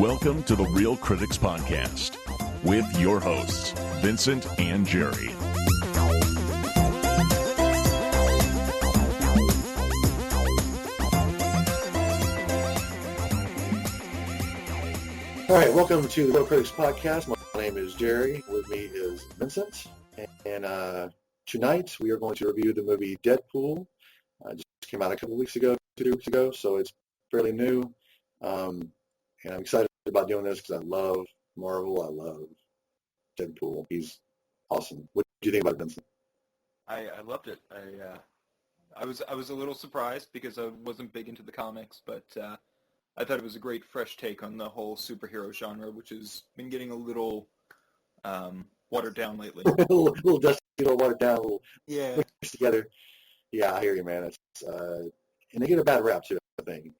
Welcome to the Real Critics Podcast with your hosts, Vincent and Jerry. All right, welcome to the Real Critics Podcast. My name is Jerry. With me is Vincent. And tonight we are going to review the movie Deadpool. Just came out a couple weeks ago, 2 weeks ago, so it's fairly new. And I'm excited about doing this because I love Marvel. I love Deadpool. He's awesome. What do you think about it, Vincent? I loved it. I was a little surprised because I wasn't big into the comics, but I thought it was a great fresh take on the whole superhero genre, which has been getting a little watered down lately. a little dusty, a little watered down, a little yeah, mixed together. Yeah, I hear you, man. It's and they get a bad rap too, I think.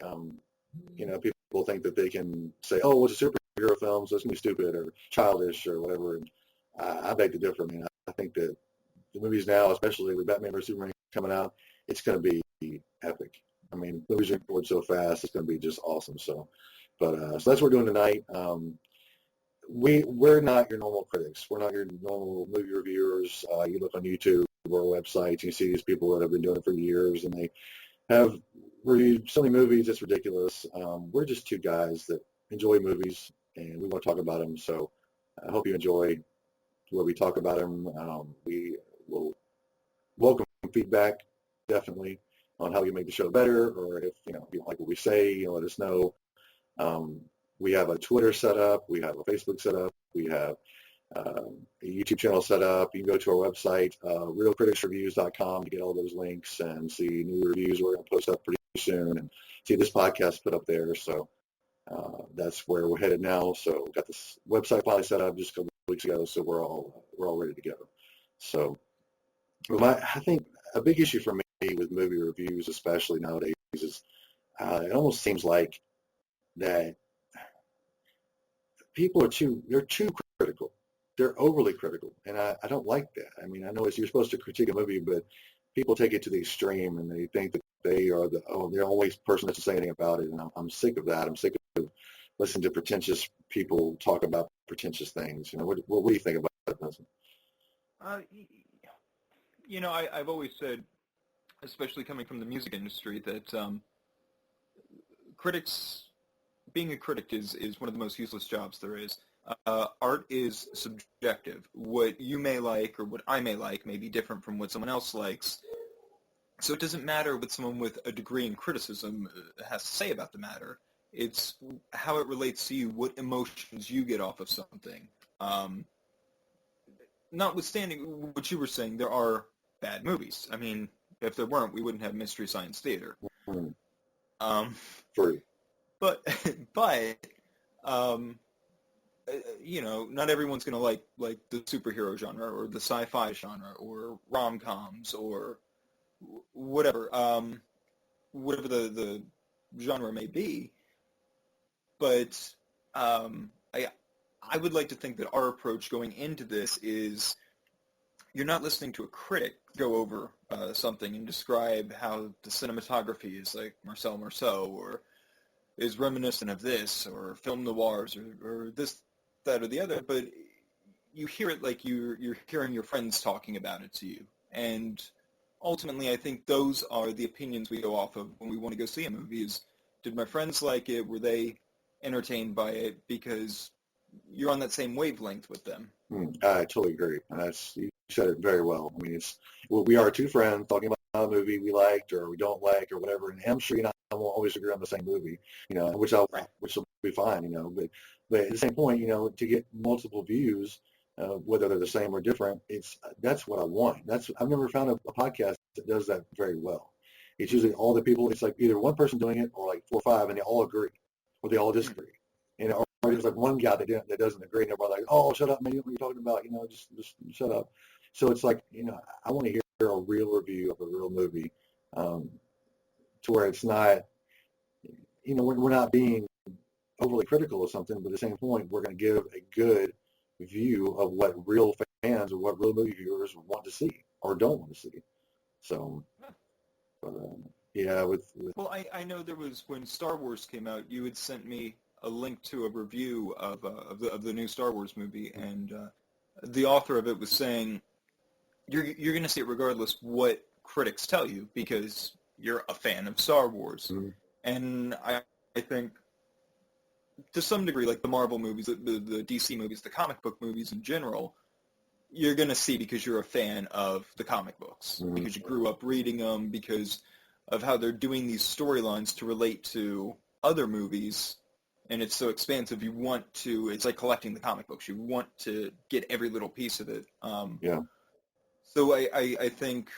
People think that they can say, "Oh, well, it's a superhero film, so it's gonna be stupid or childish or whatever." And I beg to differ. I mean, I think that the movies now, especially with Batman vs Superman coming out, it's going to be epic. I mean, movies are going so fast; it's going to be just awesome. So that's what we're doing tonight. We're not your normal critics. We're not your normal movie reviewers. You look on YouTube or websites, you see these people that have been doing it for years, and they have reviewed so many movies. It's ridiculous. We're just two guys that enjoy movies, and we want to talk about them. So I hope you enjoy what we talk about them. We will welcome feedback, definitely, on how we make the show better, or if you don't like what we say, let us know. We have a Twitter set up. We have a Facebook set up. We have a YouTube channel set up. You can go to our website, realcriticsreviews.com, to get all those links and see new reviews we're going to post up pretty soon, and see this podcast put up there. So that's where we're headed now. So we got this website finally set up just a couple weeks ago, so we're all ready to go. So I think a big issue for me with movie reviews, especially nowadays, is it almost seems like that people are too critical. They're overly critical, and I don't like that. I mean, I know you're supposed to critique a movie, but people take it to the extreme, and they think that they are they're the only person that's saying anything about it, and I'm sick of that. I'm sick of listening to pretentious people talk about pretentious things. What do you think about that, Vincent? I've always said, especially coming from the music industry, that being a critic is one of the most useless jobs there is. Art is subjective. What you may like or what I may like may be different from what someone else likes. So it doesn't matter what someone with a degree in criticism has to say about the matter. It's how it relates to you, what emotions you get off of something. Notwithstanding what you were saying, there are bad movies. I mean, if there weren't, we wouldn't have Mystery Science Theater. True. But not everyone's going to like the superhero genre or the sci-fi genre or rom-coms or whatever the genre may be. But I would like to think that our approach going into this is you're not listening to a critic go over something and describe how the cinematography is like Marcel Marceau or is reminiscent of this or film noirs or this, that, or the other, but you hear it like you're hearing your friends talking about it to you. And ultimately, I think those are the opinions we go off of when we want to go see a movie is, did my friends like it? Were they entertained by it? Because you're on that same wavelength with them. I totally agree. You said it very well. I mean, we are two friends talking about a movie we liked or we don't like or whatever, and I'm sure I won't always agree on the same movie, which will be fine, but at the same point, to get multiple views, whether they're the same or different, that's what I want. I've never found a podcast that does that very well. It's usually all the people. It's like either one person doing it or like 4 or 5, and they all agree or they all disagree, or there's like one guy that doesn't agree, and everybody's like, "Oh, shut up, man! You know what you're talking about? Just shut up." So it's like, I want to hear a real review of a real movie, to where it's not, we're not being overly critical of something, but at the same point, we're going to give a good view of what real fans or what real movie viewers want to see or don't want to see. So, but, yeah, with Well, I know there was, when Star Wars came out, you had sent me a link to a review of the new Star Wars movie, and the author of it was saying you're going to see it regardless what critics tell you because you're a fan of Star Wars. Mm-hmm. And I think to some degree, like the Marvel movies, the DC movies, the comic book movies in general, you're going to see because you're a fan of the comic books, Mm-hmm. because you grew up reading them, because of how they're doing these storylines to relate to other movies, and it's so expansive. You want to, it's like collecting the comic books. You want to get every little piece of it. Yeah. So I think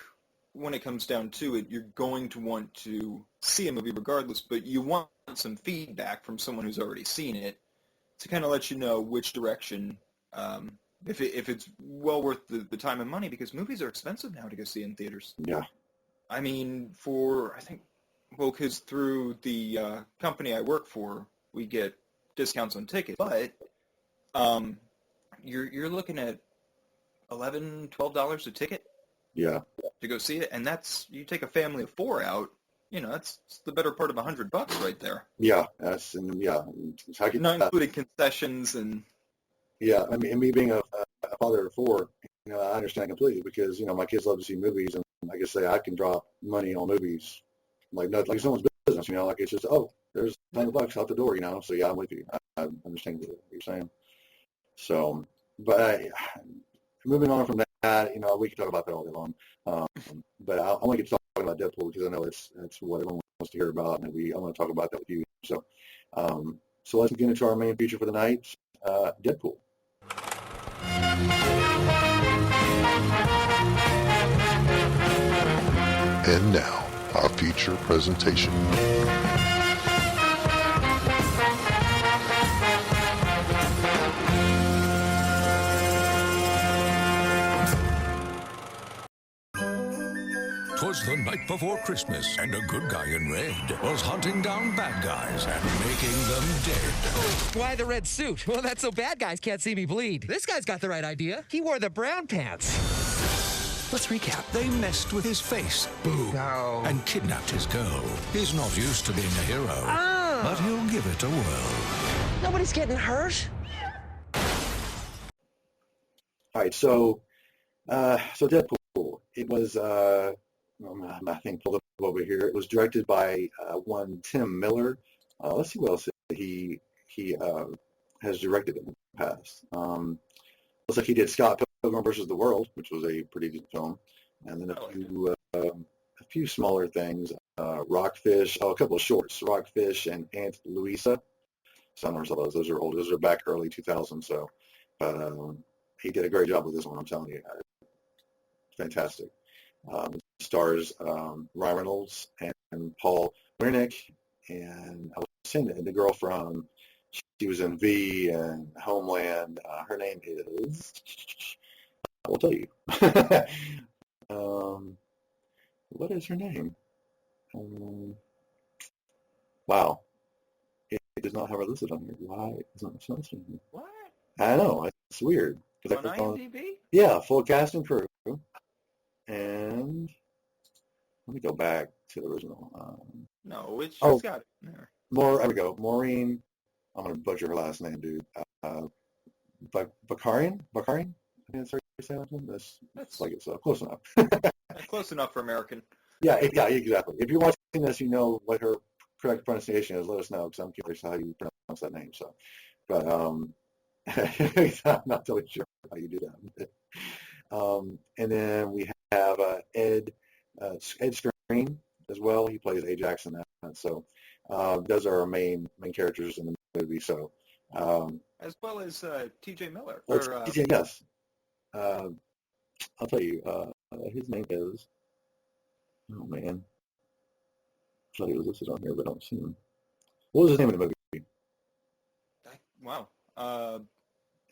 when it comes down to it, you're going to want to see a movie regardless, but you want some feedback from someone who's already seen it to kind of let you know which direction, if it's well worth the time and money, because movies are expensive now to go see in theaters. Yeah. I mean, because through the company I work for, we get discounts on tickets, but you're looking at $11, $12 a ticket. Yeah. To go see it, and that's, you take a family of 4 out, that's the better part of $100 right there. Yeah. Not including concessions and. Yeah, I mean, and me being a father of 4, I understand completely because my kids love to see movies, and like I say, I can drop money on movies like someone's business. Like it's just there's $10 out the door. So yeah, I'm with you. I understand what you're saying. So, but moving on from that, we can talk about that all day long. But I want to get talking about Deadpool because I know it's what everyone wants to hear about, and I want to talk about that with you. So, so let's get into our main feature for the night, Deadpool. And now, our feature presentation. Twas the night before Christmas, and a good guy in red was hunting down bad guys and making them dead. Why the red suit? Well, that's so bad guys can't see me bleed. This guy's got the right idea. He wore the brown pants. Let's recap. They messed with his face, boo, No. and kidnapped his girl. He's not used to being a hero, but he'll give it a whirl. Nobody's getting hurt. All right, so Deadpool. It was I think pulled up over here. It was directed by one Tim Miller. Let's see what else he has directed in the past. Looks like he did Scott Pilgrim versus the World, which was a pretty good film, and then a few smaller things. Rockfish, a couple of shorts, Rockfish and Aunt Louisa. Some of those. Those are old. Those are back early 2000s. So, he did a great job with this one. I'm telling you, fantastic. Stars Ryan Reynolds and Paul Wernick, and I was saying that the girl from, she was in V and Homeland. Her name is, I will tell you. What is her name? Wow, it does not have her listed on here. Why is it not listed on here? What? I know, it's weird. On IMDb? Yeah, full cast and crew. And let me go back to the original. No, she's got it in there. There we go. Maureen, I'm going to butcher her last name, dude. Bakarian? I think that's how you say that. That's like it's close enough. Close enough for American. Yeah, exactly. If you're watching this, you know what her correct pronunciation is. Let us know, because I'm curious how you pronounce that name. So, but I'm not totally sure how you do that. And then we have Ed Skrein as well. He plays Ajax in that. So those are our main characters in the movie. So as well as T.J. Miller. TJ, yes. I'll tell you. His name is. Oh man. I thought he was listed on here, but I don't see him. What was his name in the movie? Wow.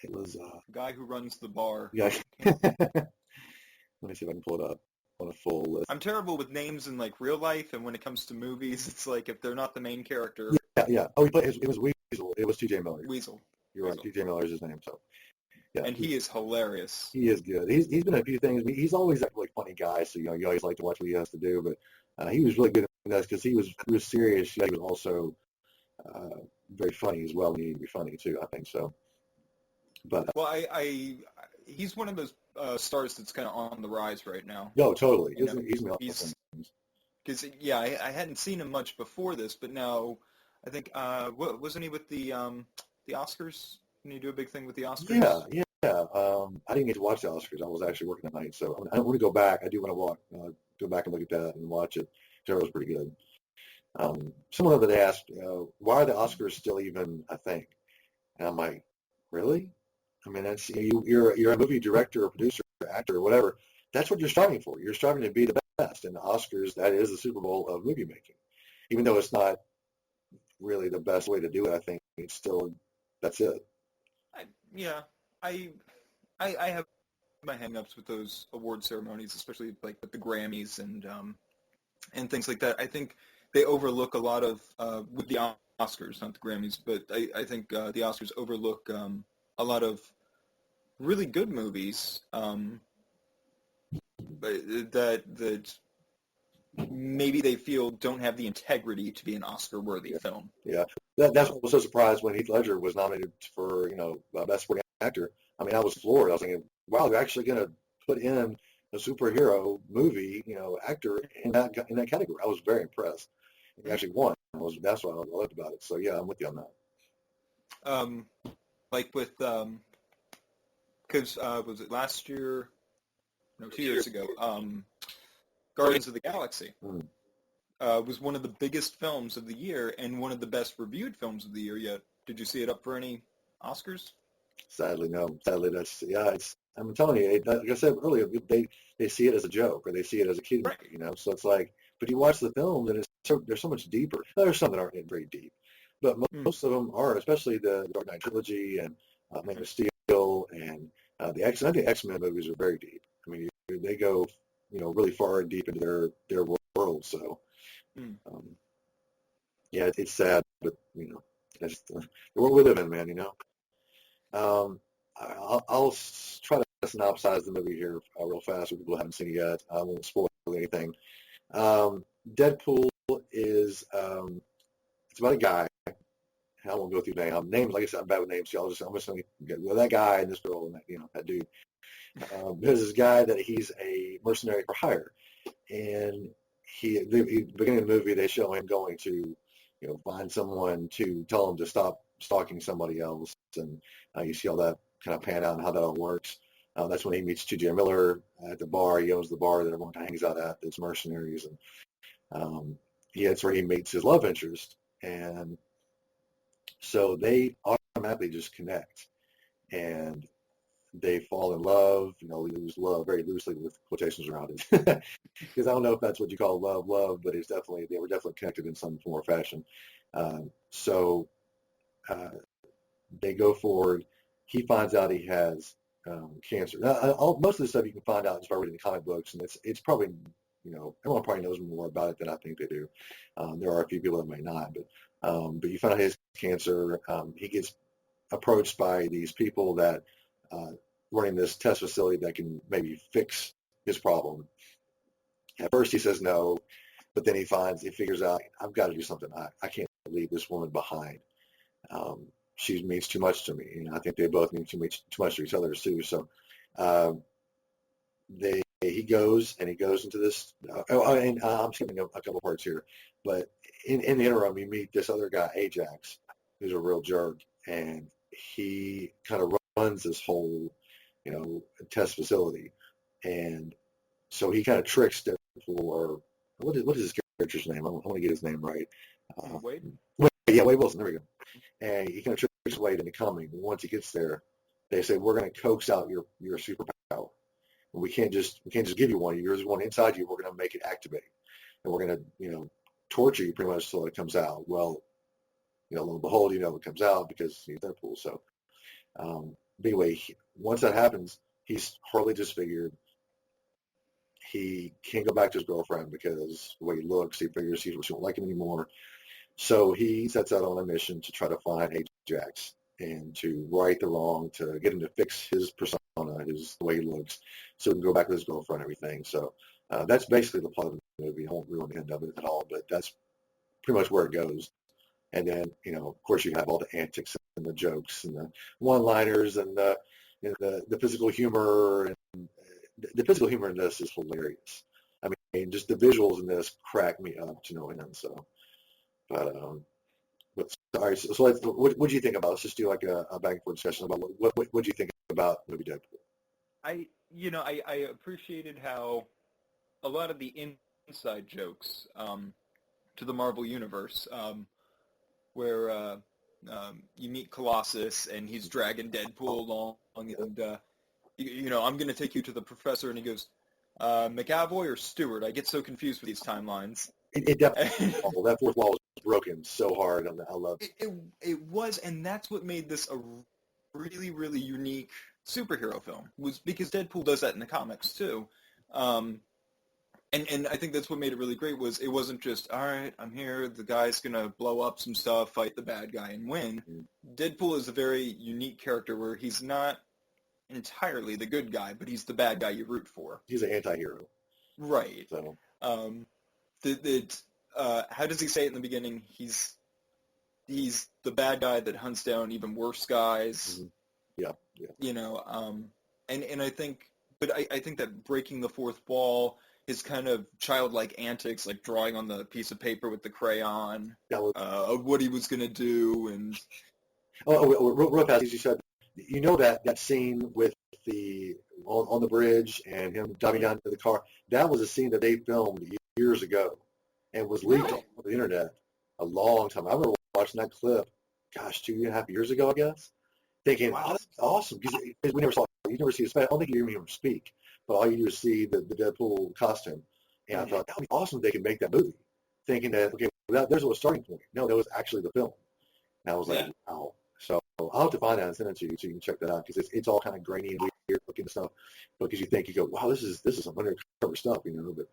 It was the guy who runs the bar. Yeah. Let me see if I can pull it up on a full list. I'm terrible with names in like real life, and when it comes to movies, it's like if they're not the main character. Yeah. Oh, it was Weasel. It was T.J. Miller. Weasel. You're right. T.J. Miller is his name. So. Yeah. And he is hilarious. He is good. He's been in a few things. He's always that like funny guy, so you always like to watch what he has to do. But he was really good at that because he was serious. He was also very funny as well. You need to be funny too, I think so. But Well, he's one of those stars that's kind of on the rise right now. no, totally. You know, He's because I hadn't seen him much before this, but now I think wasn't he with the Oscars? Didn't he do a big thing with the Oscars? Yeah. I didn't get to watch the Oscars. I was actually working tonight, so I want to go back. I do want to go back and look at that and watch it. It was pretty good. Someone the other day asked, why are the Oscars still even a thing? And I'm like, really? I mean, that's you're a movie director or producer or actor or whatever. That's what you're striving for. You're striving to be the best. And the Oscars, that is the Super Bowl of movie making. Even though it's not really the best way to do it, I think it's still, that's it. I have my hang-ups with those award ceremonies, especially like with the Grammys and things like that. I think they overlook a lot of with the Oscars, not the Grammys, but I think the Oscars overlook a lot of really good movies that maybe they feel don't have the integrity to be an Oscar-worthy film. Yeah, that's what I was so surprised when Heath Ledger was nominated for Best Supporting Actor. I mean, I was floored. I was thinking, wow, they're actually going to put in a superhero movie, actor in that category. I was very impressed. He actually won. That's what I loved about it. So yeah, I'm with you on that. Like with because was it last year? No, 2 years ago. Guardians of the Galaxy was one of the biggest films of the year and one of the best reviewed films of the year yet. Did you see it up for any Oscars? Sadly, no. Sadly, I'm telling you, like I said earlier, they see it as a joke or they see it as a kid, right. So it's like, but you watch the film and they're so much deeper. There's some that aren't very deep, but most of them are, especially the Dark Knight trilogy and Man of Steel and the X. I think X-Men movies are very deep. I mean, they go, really far and deep into their world. So, yeah, it's sad, but that's the world we live in, man. I'll try to synopsize the movie here real fast for people who haven't seen it yet. I won't spoil anything. Deadpool is it's about a guy. I won't go through names. Like I said, I'm bad with names, so I'm just going to get that guy and this girl and that dude. There's this guy that he's a mercenary for hire, and the beginning of the movie they show him going to find someone to tell him to stop stalking somebody else, and you see all that kind of pan out and how that all works. That's when he meets T.J. Miller at the bar. He owns the bar that everyone kind of hangs out at. It's mercenaries, and that's where he meets his love interest, and so they automatically just connect, and they fall in love. Use love very loosely with quotations around it, because I don't know if that's what you call love, but they were definitely connected in some form or fashion. So they go forward. He finds out he has cancer. Most of the stuff you can find out just by reading the comic books, and it's probably everyone probably knows more about it than I think they do. There are a few people that may not, but you find out he has cancer. He gets approached by these people that running this test facility that can maybe fix his problem. At first he says no, but then he figures out, I've got to do something. I can't leave this woman behind. She means too much to me. I think they both mean too much to each other too. So he goes into this. And I'm skipping a couple parts here, but in the interim, you meet this other guy, Ajax, who's a real jerk, and he kind of runs this whole test facility, and so he kind of tricks Deadpool, or what is his character's name? I want to get his name right. Wade? Yeah, Wade Wilson. There we go. And he kind of tricks Wade into coming. Once he gets there, they say, we're going to coax out your superpower. And we can't just give you one. There's one inside you. We're going to make it activate, and we're going to torture you pretty much till it comes out. Well, lo and behold, it comes out because he's Deadpool. So, but anyway, once that happens, he's horribly disfigured. He can't go back to his girlfriend because the way he looks, he figures she won't like him anymore. So he sets out on a mission to try to find Ajax and to right the wrong, to get him to fix his persona, the way he looks, so he can go back with his girlfriend and everything. So that's basically the plot of the movie. I won't ruin the end of it at all, but that's pretty much where it goes. And then, of course, you have all the antics and the jokes and the one-liners and the physical humor. And the physical humor in this is hilarious. I mean, just the visuals in this crack me up to no end. So, but all right. So what do you think about? Let's just do like a back and forth discussion about what do you think about the movie Deadpool? I appreciated how a lot of the inside jokes to the Marvel Universe, where you meet Colossus and he's dragging Deadpool along, and I'm going to take you to the professor, and he goes, McAvoy or Stewart? I get so confused with these timelines. It definitely that fourth wall was broken so hard. I love it. It was, and that's what made this a really, really unique superhero film, was because Deadpool does that in the comics too. And I think that's what made it really great, was it wasn't just, all right, I'm here, the guy's going to blow up some stuff, fight the bad guy, and win. Mm-hmm. Deadpool is a very unique character where he's not entirely the good guy, but he's the bad guy you root for. He's an anti-hero. Right. So. How does he say it in the beginning? He's the bad guy that hunts down even worse guys. Mm-hmm. Yeah. And I think, but I think that breaking the fourth wall, his kind of childlike antics, like drawing on the piece of paper with the crayon, of what he was going to do, and real fast, as you said, that scene with the on the bridge and him diving down to the car. That was a scene that they filmed years ago and was leaked on the internet a long time. I remember watching that clip, 2.5 years ago, I guess, thinking, wow, that's awesome, because we never saw it. You never see his face. I don't think you hear him speak, but all you do is see the Deadpool costume. And I thought, that would be awesome if they could make that movie, thinking that, okay, there's a starting point. No, that was actually the film. And I was like, wow. So I'll have to find that and send it to you so you can check that out, because it's all kind of grainy and weird looking stuff. Because you go, wow, this is some undercover stuff, But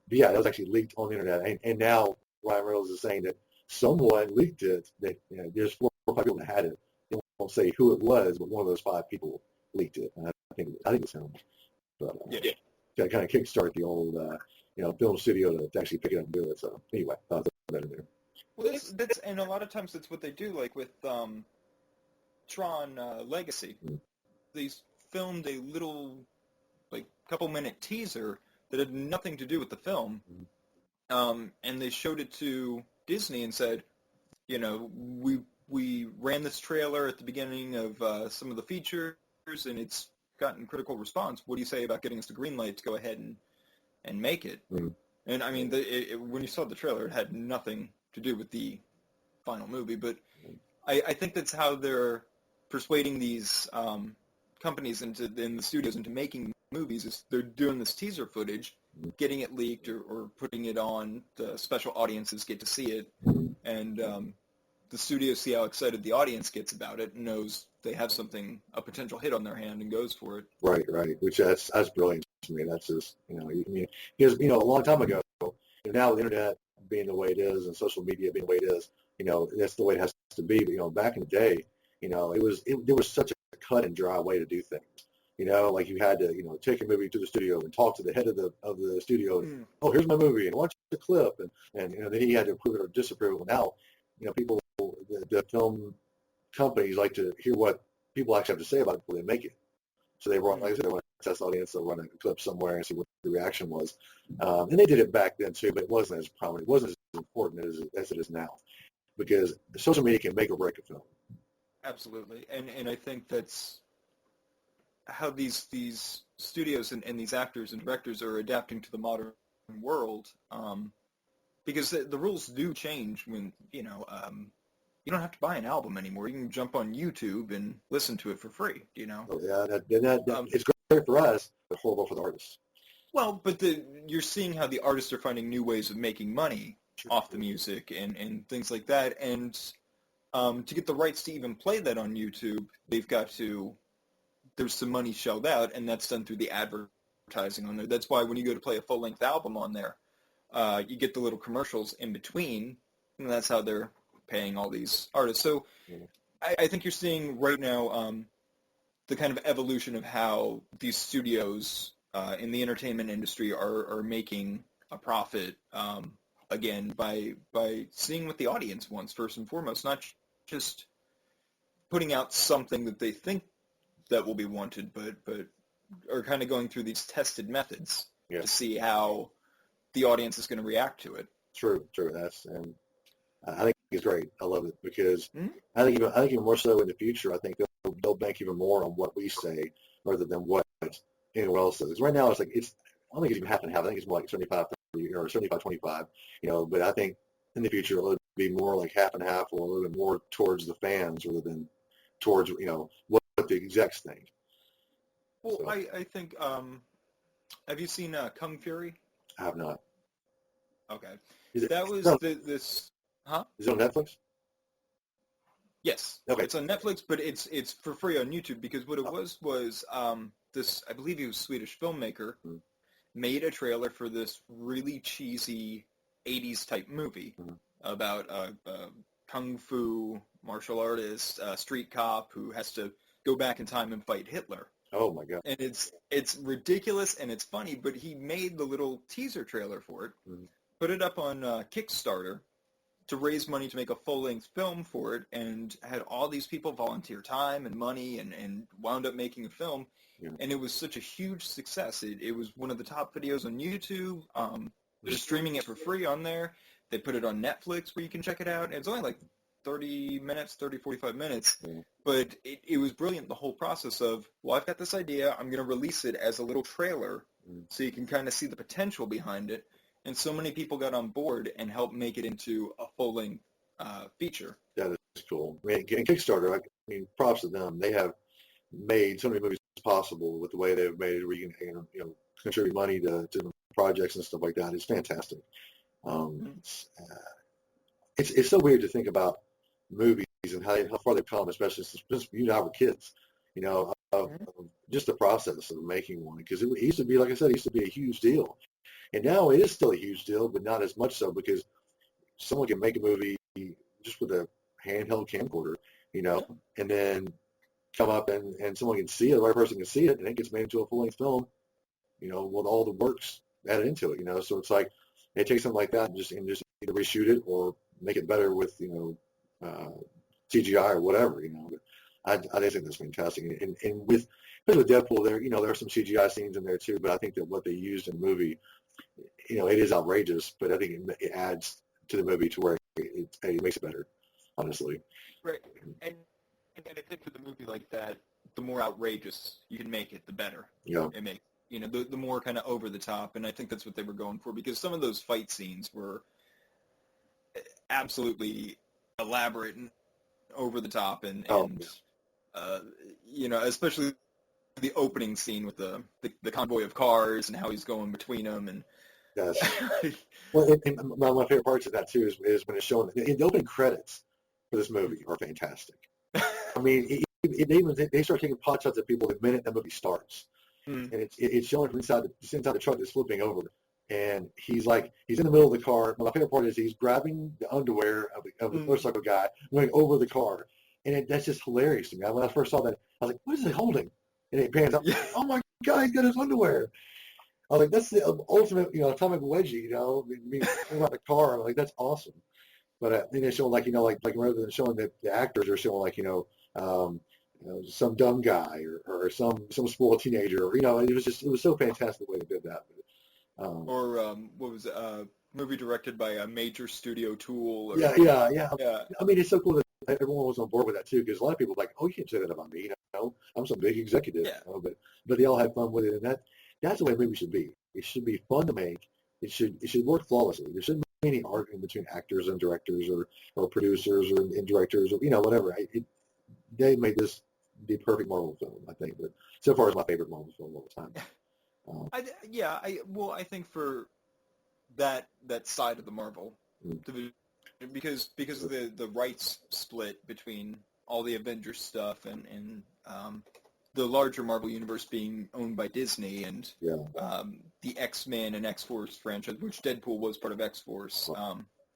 yeah, that was actually leaked on the internet. And now Ryan Reynolds is saying that someone leaked it, that there's 4 or 5 people that had it. They won't say who it was, but one of those 5 people leaked it. And I think it's him. But to kind of kickstart the old film studio to actually pick it up and do it. So anyway, I thought that in there. Well, that's and a lot of times that's what they do, like with Tron Legacy. Mm-hmm. They filmed a little, couple-minute teaser that had nothing to do with the film, and they showed it to Disney and said, we ran this trailer at the beginning of some of the features, and it's gotten critical response. What do you say about getting us the green light to go ahead and make it? Mm-hmm. And I mean, when you saw the trailer, it had nothing to do with the final movie, but I think that's how they're persuading these companies in the studios into making movies, is they're doing this teaser footage, getting it leaked or putting it on, the special audiences get to see it, and the studios see how excited the audience gets about it and knows they have a potential hit on their hand, and goes for it. Right, which that's brilliant to me. That's just, because, a long time ago, now the internet being the way it is and social media being the way it is, that's the way it has to be. But, back in the day, there was such a cut and dry way to do things. Like you had to, take a movie to the studio and talk to the head of the studio. And, oh, here's my movie, and watch the clip, and then he had to approve it or disapprove it. Now, people, the film companies like to hear what people actually have to say about it before they make it. So they run, like I said, they want to test the audience. They'll run a clip somewhere and see what the reaction was. And they did it back then too, but it wasn't as prominent. It wasn't as important as it is now, because social media can make or break a film. Absolutely, and I think that's how these studios and these actors and directors are adapting to the modern world, because the rules do change when, you don't have to buy an album anymore. You can jump on YouTube and listen to it for free, Oh, yeah, it's great for us, but horrible for the artists. Well, but you're seeing how the artists are finding new ways of making money off the music and things like that, and to get the rights to even play that on YouTube, there's some money shelled out, and that's done through the advertising on there. That's why when you go to play a full-length album on there, you get the little commercials in between, and that's how they're paying all these artists. So I think you're seeing right now the kind of evolution of how these studios in the entertainment industry are making a profit again by seeing what the audience wants first and foremost, not just putting out something that they think that will be wanted, but are kind of going through these tested methods to see how the audience is going to react to it. True. And I think it's great. I love it because I think even more so in the future, I think they'll bank even more on what we say rather than what anyone else says. Right now, I don't think it's even half and half. I think it's more like 75-30 or 75-25. But I think in the future it'll be more like half and half, or a little bit more towards the fans rather than towards what the execs think. Well, So, I think. Have you seen Kung Fury? I have not. Okay, Is it, that was no, this. Huh? Is it on Netflix? Yes. Okay. It's on Netflix, but it's for free on YouTube because what it was this, I believe he was a Swedish filmmaker, made a trailer for this really cheesy 80s type movie about a kung fu martial artist, street cop who has to go back in time and fight Hitler. Oh my God. And it's ridiculous and it's funny, but he made the little teaser trailer for it, put it up on Kickstarter to raise money to make a full-length film for it, and had all these people volunteer time and money and wound up making a film. And it was such a huge success. It was one of the top videos on YouTube. They're streaming it for free on there. They put it on Netflix where you can check it out. It's only like 45 minutes. But it was brilliant, the whole process of, well, I've got this idea. I'm going to release it as a little trailer so you can kind of see the potential behind it. And so many people got on board and helped make it into a full-length feature. That is cool. I mean, Kickstarter, props to them. They have made so many movies possible with the way they've made it, where you can contribute money to projects and stuff like that. It's fantastic. It's so weird to think about movies and how far they've come, especially since you and I were kids. Of just the process of making one, because it used to be, like I said, it used to be a huge deal, and now it is still a huge deal, but not as much so, because someone can make a movie just with a handheld camcorder, and then come up and someone can see it, the right person can see it, and it gets made into a full-length film, with all the works added into it, so it's like they take something like that and just either reshoot it or make it better with, CGI or whatever, But I think that's fantastic. And especially with Deadpool, there are some CGI scenes in there too, but I think that what they used in the movie, it is outrageous, but I think it adds to the movie to where it makes it better, honestly. Right. And I think with a movie like that, the more outrageous you can make it, the better. Yeah. It makes, the more kind of over the top, and I think that's what they were going for, because some of those fight scenes were absolutely elaborate and over the top, and especially the opening scene with the convoy of cars and how he's going between them, and yes. Well, and my favorite parts of that too is when it's showing the opening credits for this movie are fantastic. I mean, they start taking pot shots at people the minute the movie starts, and it's showing from inside the truck that's flipping over, and he's in the middle of the car. My favorite part is he's grabbing the underwear of the motorcycle guy, going over the car, and that's just hilarious to me. When I first saw that, I was like, "What is he holding?" And it pans up. Oh my God, he's got his underwear. I was like, "That's the ultimate, atomic wedgie." Being about the car, I'm like, that's awesome. But then they show like rather than showing the actors, are showing some dumb guy or some spoiled teenager. It was so fantastic the way they did that. Or what was it? Movie directed by a major studio tool. Or, yeah. I mean, it's so cool that everyone was on board with that too, because a lot of people were like, "Oh, you can't say that about me." I'm some big executive. Yeah. But they all had fun with it, and that's the way a movie should be. It should be fun to make. It should work flawlessly. There shouldn't be any argument between actors and directors or producers and directors or whatever. They made this the perfect Marvel film, I think. But so far, it's my favorite Marvel film of all time. I think for that side of the Marvel division, because of the rights split between all the Avengers stuff and the larger Marvel universe being owned by Disney, and the X-Men and X-Force franchise, which Deadpool was part of X-Force,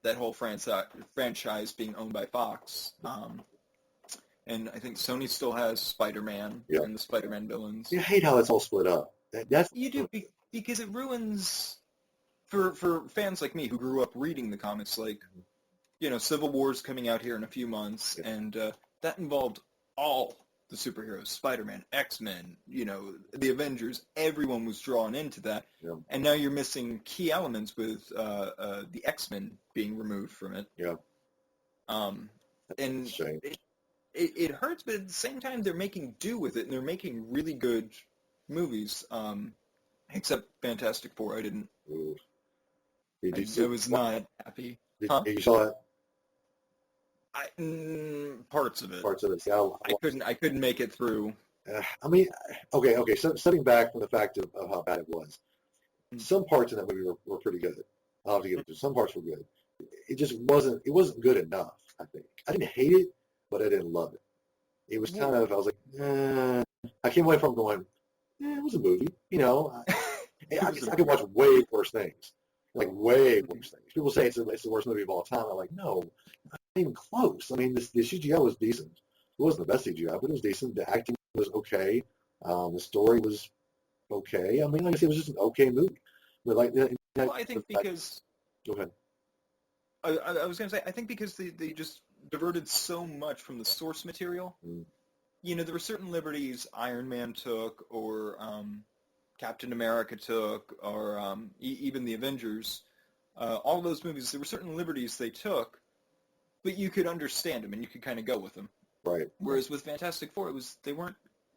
that whole franchise being owned by Fox. And I think Sony still has Spider-Man and the Spider-Man villains. You hate how it's all split up. You do, because it ruins for fans like me who grew up reading the comics, like, Civil War's coming out here in a few months, and that involved all the superheroes, Spider-Man, X-Men, the Avengers. Everyone was drawn into that, and now you're missing key elements with the X-Men being removed from it. Yeah. And it hurts, but at the same time, they're making do with it, and they're making really good movies. Except Fantastic Four, I didn't. Ooh. I was not happy. You saw it? Parts of it. Yeah, I couldn't make it through. Okay. So stepping back from the fact of how bad it was, some parts in that movie were pretty good. I'll have to give it to you. Some parts were good. It just wasn't. It wasn't good enough. I think I didn't hate it, but I didn't love it. It was kind of. I was like, I came away from going, it was a movie. I could watch way worse things. Like way worse things. People say it's the worst movie of all time. I'm like, no, not even close. I mean, the CGI was decent. It wasn't the best CGI, but it was decent. The acting was okay. The story was okay. I mean, like I said, it was just an okay movie. But I think because... Go ahead. I was going to say, I think because they just diverted so much from the source material. There were certain liberties Iron Man took, or... Captain America took, or even the Avengers, all those movies, there were certain liberties they took, but you could understand them and you could kind of go with them. Right. Whereas with Fantastic Four, they weren't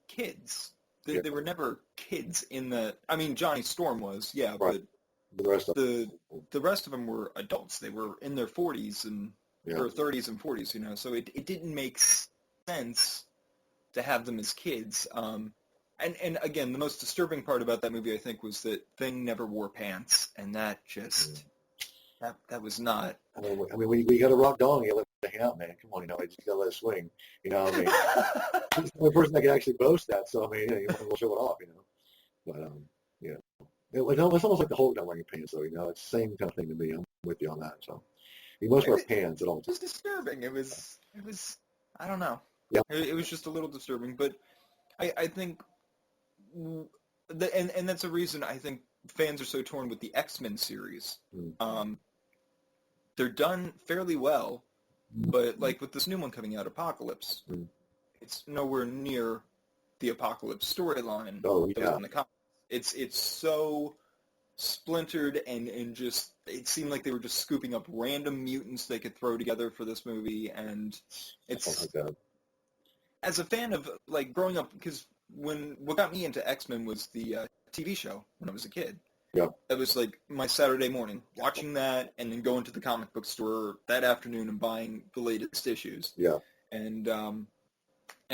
kids. They were never kids in the. I mean, Johnny Storm was, yeah, right. But the rest of them were adults. They were in their 40s or 30s and 40s, so it didn't make sense to have them as kids. And again, the most disturbing part about that movie, I think, was that Thing never wore pants, and that just that was not. I mean, we got a rock dong. You let it hang out, man. Come on, you just got to let it swing. He's the only person that can actually boast that. So I mean, you might as well show it off, But it's almost like the Hulk not wearing pants, though. It's the same kind of thing to me. I'm with you on that. So he must wear pants at all times. It was disturbing. It was. I don't know. Yeah. It was just a little disturbing, but I think. And that's a reason I think fans are so torn with the X-Men series. They're done fairly well, but like with this new one coming out, Apocalypse, it's nowhere near the Apocalypse storyline that was in the comics. It's so splintered and just it seemed like they were just scooping up random mutants they could throw together for this movie, and it's as a fan of like growing up because. What got me into X-Men was the TV show when I was a kid. Yeah. That was like my Saturday morning, watching that and then going to the comic book store that afternoon and buying the latest issues. Yeah. And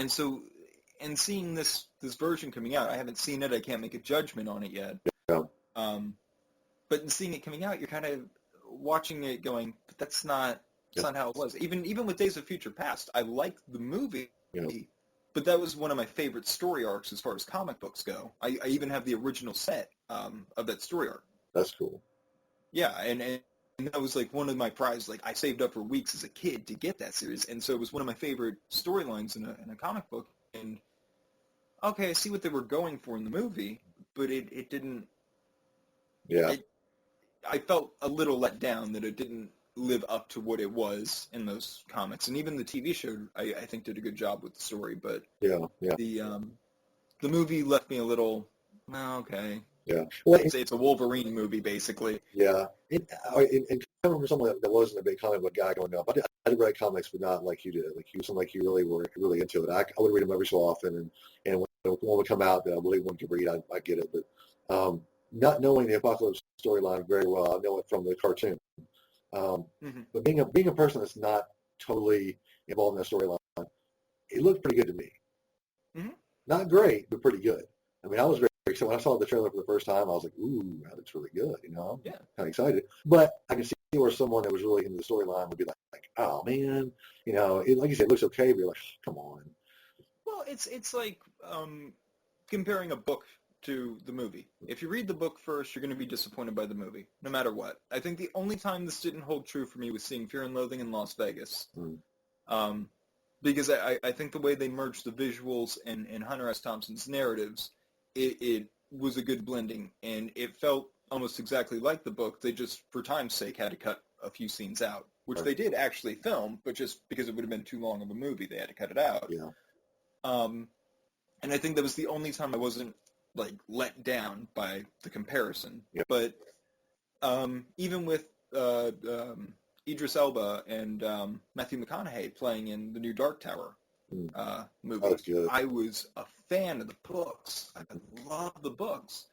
seeing this version coming out, I haven't seen it. I can't make a judgment on it yet. Yeah. But in seeing it coming out, you're kind of watching it going, but that's not how it was. Even with Days of Future Past, I liked the movie. Yeah. But that was one of my favorite story arcs as far as comic books go. I even have the original set of that story arc. That's cool. Yeah, and that was like one of my prizes. Like I saved up for weeks as a kid to get that series, and so it was one of my favorite storylines in a comic book. And okay, I see what they were going for in the movie, but it didn't. Yeah. I felt a little let down that it didn't live up to what it was in those comics, and even the TV show I think did a good job with the story, but the movie left me a little okay. Yeah, well, it's a Wolverine movie basically. Yeah, and coming from someone that wasn't a big comic book guy growing up, I did read comics, but not like you did. Like you seemed like you really were really into it. I would read them every so often, and when one would come out that I really wanted to read, I get it, but not knowing the Apocalypse storyline very well, I know it from the cartoon. But being a person that's not totally involved in that storyline, it looked pretty good to me. Mm-hmm. Not great, but pretty good. I mean, I was very excited. When I saw the trailer for the first time, I was like, ooh, that looks really good, I'm kind of excited. But I can see where someone that was really into the storyline would be like, oh, man, like you said, it looks okay, but you're like, come on. Well, it's like comparing a book to the movie. If you read the book first, you're going to be disappointed by the movie, no matter what. I think the only time this didn't hold true for me was seeing Fear and Loathing in Las Vegas. Because I think the way they merged the visuals and Hunter S. Thompson's narratives, it was a good blending, and it felt almost exactly like the book. They just, for time's sake, had to cut a few scenes out, which they did actually film, but just because it would have been too long of a movie, they had to cut it out. Yeah. And I think that was the only time I wasn't like let down by the comparison. Yep. But even with Idris Elba and Matthew McConaughey playing in the new Dark Tower movie, That's good. I was a fan of the books. I love the books.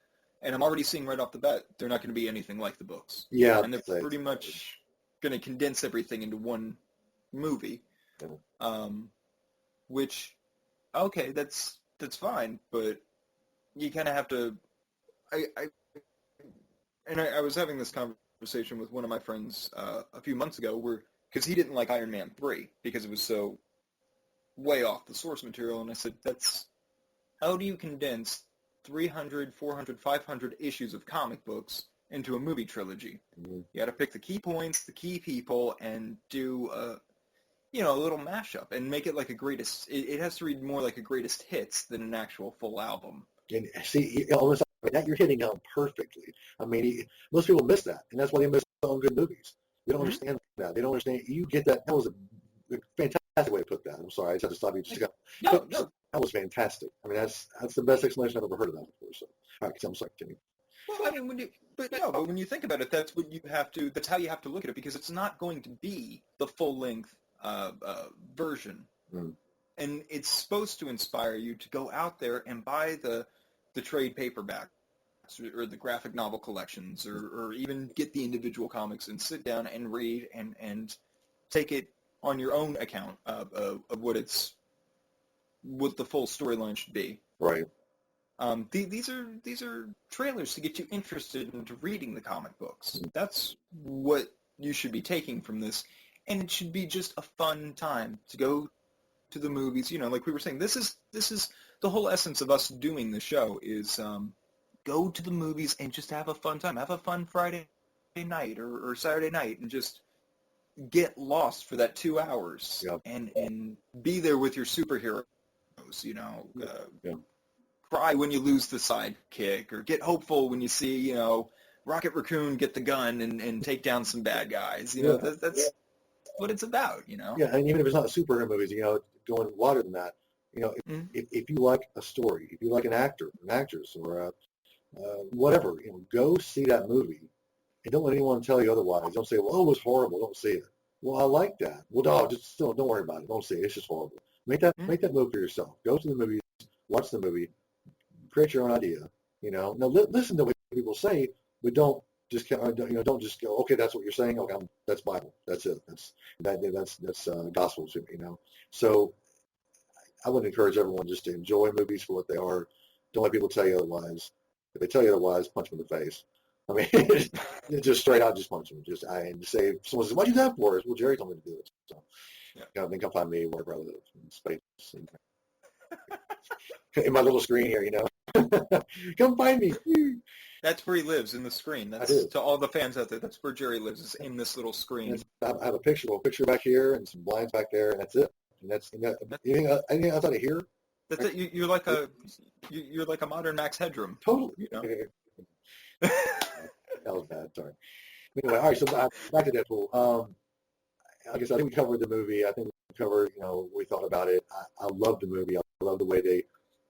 And I'm already seeing right off the bat they're not going to be anything like the books. Yeah. And they're pretty much going to condense everything into one movie. Yeah. Which, okay, that's fine, but you kind of have to. I was having this conversation with one of my friends a few months ago, because he didn't like Iron Man 3 because it was so way off the source material, and I said, how do you condense 300, 400, 500 issues of comic books into a movie trilogy? Mm-hmm. You got to pick the key points, the key people, and do a little mashup and make it like a greatest. It has to read more like a greatest hits than an actual full album. And see, almost that you're hitting on perfectly. I mean, most people miss that, and that's why they miss on good movies. They don't understand that. They don't understand. You get that. That was a fantastic way to put that. I'm sorry, I just had to stop you. No. That was fantastic. I mean, that's the best explanation I've ever heard of that before. So, all right, I'm sorry, continue. Well, I mean, when you think about it, that's what you have to. That's how you have to look at it, because it's not going to be the full length version, and it's supposed to inspire you to go out there and buy the trade paperbacks or the graphic novel collections, or even get the individual comics and sit down and read and take it on your own account of what the full storyline should be. Right. These are trailers to get you interested into reading the comic books. That's what you should be taking from this, and it should be just a fun time to go to the movies. Like we were saying, this is the whole essence of us doing the show is go to the movies and just have a fun time. Have a fun Friday night or Saturday night, and just get lost for that 2 hours. Yep. and be there with your superheroes. Cry when you lose the sidekick, or get hopeful when you see Rocket Raccoon get the gun and take down some bad guys. That's what it's about. Yeah, and even if it's not superhero movies, going wider than that. If you like a story, if you like an actor, an actress, or whatever, go see that movie, and don't let anyone tell you otherwise. Don't say, "Well, it was horrible." Don't see it. Well, I like that. Well, no, just don't worry about it. Don't see it. It's just horrible. Make that move for yourself. Go to the movies, watch the movie, create your own idea. Now listen to what people say, but don't just don't just go, okay, that's what you're saying. Okay, that's Bible. That's it. That's gospel to me. So I would encourage everyone just to enjoy movies for what they are. Don't let people tell you otherwise. If they tell you otherwise, punch them in the face. I mean, just straight out, just punch them. And say, if someone says, "What'd you do that for?" Well, Jerry told me to do it. So, then come find me wherever I live in space. In my little screen here, come find me. That's where he lives, in the screen. That's to all the fans out there. That's where Jerry lives, is in this little screen. I have a picture back here and some blinds back there, and that's it. And anything outside of here. That's it. You're like a modern Max Headroom. Totally. That was bad. Sorry. Anyway, all right. So back to Deadpool. I guess I think we covered the movie. I think we covered, what we thought about it. I love the movie. I love the way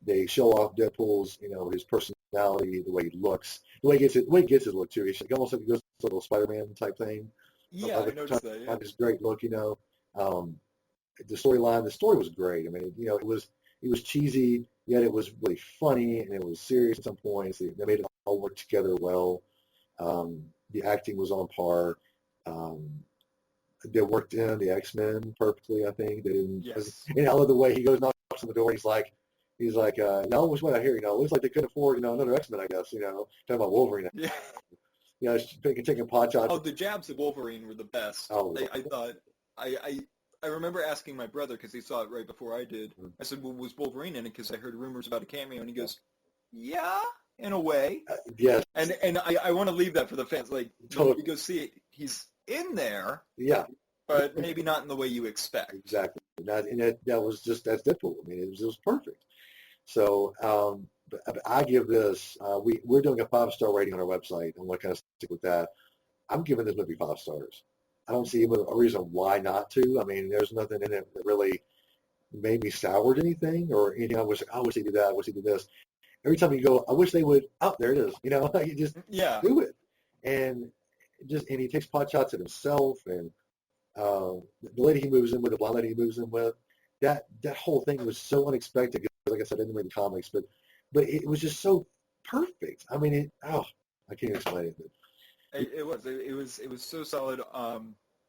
they show off Deadpool's, his personality, the way he looks, the way he gets his look too. He's almost like he goes to a little Spider-Man type thing. Yeah, I noticed that. Yeah. His great look, The story was great. I mean, it was cheesy, yet it was really funny, and it was serious at some points. They made it all work together well. The acting was on par. They worked in the X-Men perfectly, I think. They didn't. Yes. And I love the way he goes, knocks on the door. He's like, no, what's what I hear? It looks like they couldn't afford, another X-Men, I guess. Talking about Wolverine. Yeah. Taking pot shots. Oh, the jabs of Wolverine were the best. Oh, I thought, I remember asking my brother, because he saw it right before I did. I said, well, was Wolverine in it? Because I heard rumors about a cameo, and he goes, yeah, in a way. Yes. And I want to leave that for the fans. Like, totally. You go see it. He's in there. Yeah. But maybe not in the way you expect. Exactly. That was just, that's Deadpool. I mean, it was perfect. So but I give this, we're doing a 5-star rating on our website, and we'll kind of stick with that. I'm giving this movie 5 stars. I don't see a reason why not to. I mean, there's nothing in it that really made me soured anything or anything. I wish they did that. I wish they did this. Every time you go, I wish they would. Oh, there it is. You know, you just do it, and he takes pot shots at himself and the lady he moves in with, the blonde lady he moves in with. That whole thing was so unexpected. Like I said, I didn't read the comics, but it was just so perfect. I mean, I can't explain it. It was so solid.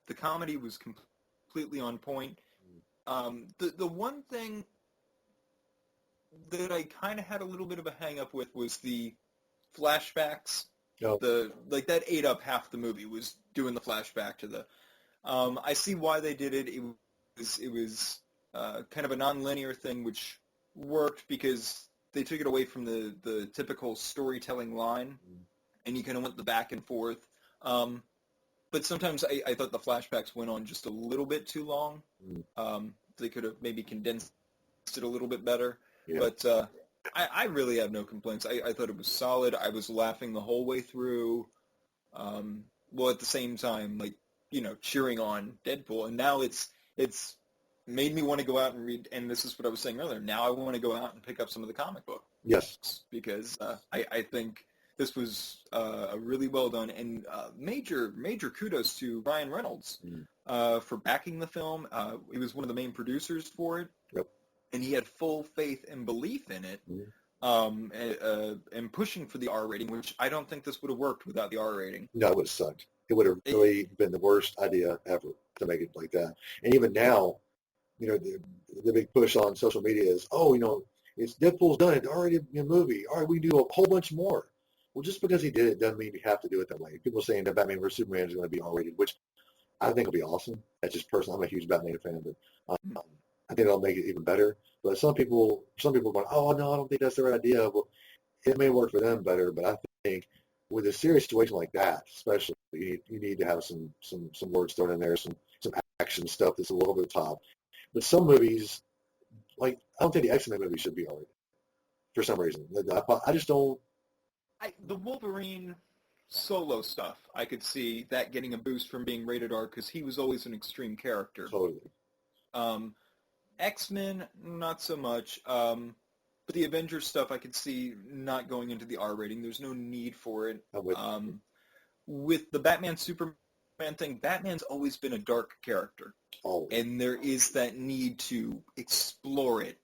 The comedy was completely on point. The one thing that I kind of had a little bit of a hang up with was the flashbacks. Oh. That ate up half the movie, was doing the flashback to the. I see why they did it. It was kind of a non-linear thing, which worked because they took it away from the typical storytelling line, and you kind of went the back and forth. But sometimes I thought the flashbacks went on just a little bit too long. They could have maybe condensed it a little bit better. Yeah. But I really have no complaints. I thought it was solid. I was laughing the whole way through. Well, at the same time, cheering on Deadpool. And now it's made me want to go out and read. And this is what I was saying earlier. Now I want to go out and pick up some of the comic books. Yes. Because I think this was really well done, and major kudos to Ryan Reynolds for backing the film. He was one of the main producers for it, and he had full faith and belief in it, and pushing for the R rating, which I don't think this would have worked without the R rating. No, it would have sucked. It would have really been the worst idea ever to make it like that. And even now, the big push on social media is, it's Deadpool's done it, already a movie. All right, we do a whole bunch more. Well, just because he did it doesn't mean you have to do it that way. People are saying that Batman vs. Superman is going to be R-rated, which I think will be awesome. That's just personal. I'm a huge Batman fan, but I think it'll make it even better. But some people are going, oh, no, I don't think that's the right idea. Well, it may work for them better, but I think with a serious situation like that, especially, you need to have some words thrown in there, some action stuff that's a little bit top. But some movies, I don't think the X-Men movie should be R-rated for some reason. I just don't. The Wolverine solo stuff, I could see that getting a boost from being rated R because he was always an extreme character. Totally. X-Men, not so much. But the Avengers stuff, I could see not going into the R rating. There's no need for it. With the Batman Superman thing, Batman's always been a dark character. Always. And there is that need to explore it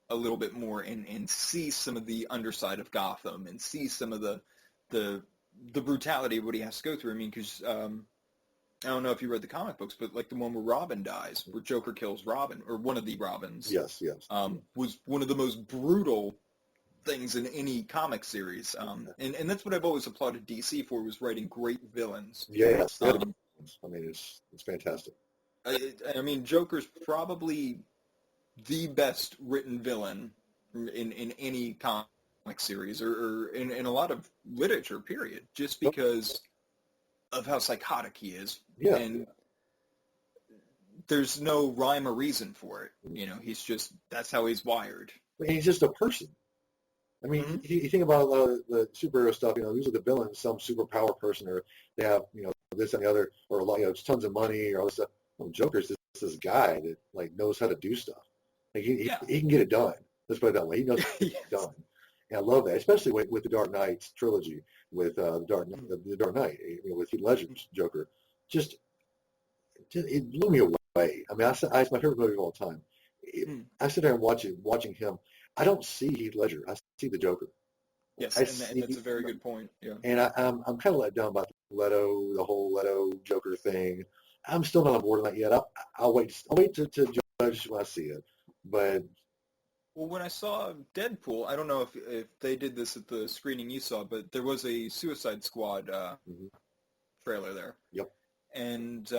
a little bit more and see some of the underside of Gotham and see some of the brutality of what he has to go through. I mean, because I don't know if you read the comic books, but the one where Robin dies, where Joker kills Robin, or one of the Robins. Yes. Was one of the most brutal things in any comic series. And that's what I've always applauded DC for, was writing great villains. Yes. I mean, it's fantastic. I mean, Joker's probably the best written villain in any comic series or in a lot of literature, period, just because of how psychotic he is. Yeah. And there's no rhyme or reason for it. He's just, that's how he's wired. He's just a person. I mean, you think about a lot of the superhero stuff, these are the villains, some superpower person, or they have, this and the other, or a lot, tons of money or all this stuff. Well, Joker's this guy that, knows how to do stuff. He can get it done. Let's put it that way. He knows how to get it done. And I love that, especially with the Dark Knight trilogy, with the Dark Knight, with Heath Ledger's Joker. Just it blew me away. I mean, it's my favorite movie of all time. I sit there and watching him. I don't see Heath Ledger. I see the Joker. Yes, and that's a very good point. Yeah. And I'm kind of let down by the whole Leto Joker thing. I'm still not on board with that yet. I'll wait to judge when I see it. But when I saw Deadpool, I don't know if they did this at the screening you saw, but there was a Suicide Squad trailer there. Yep. And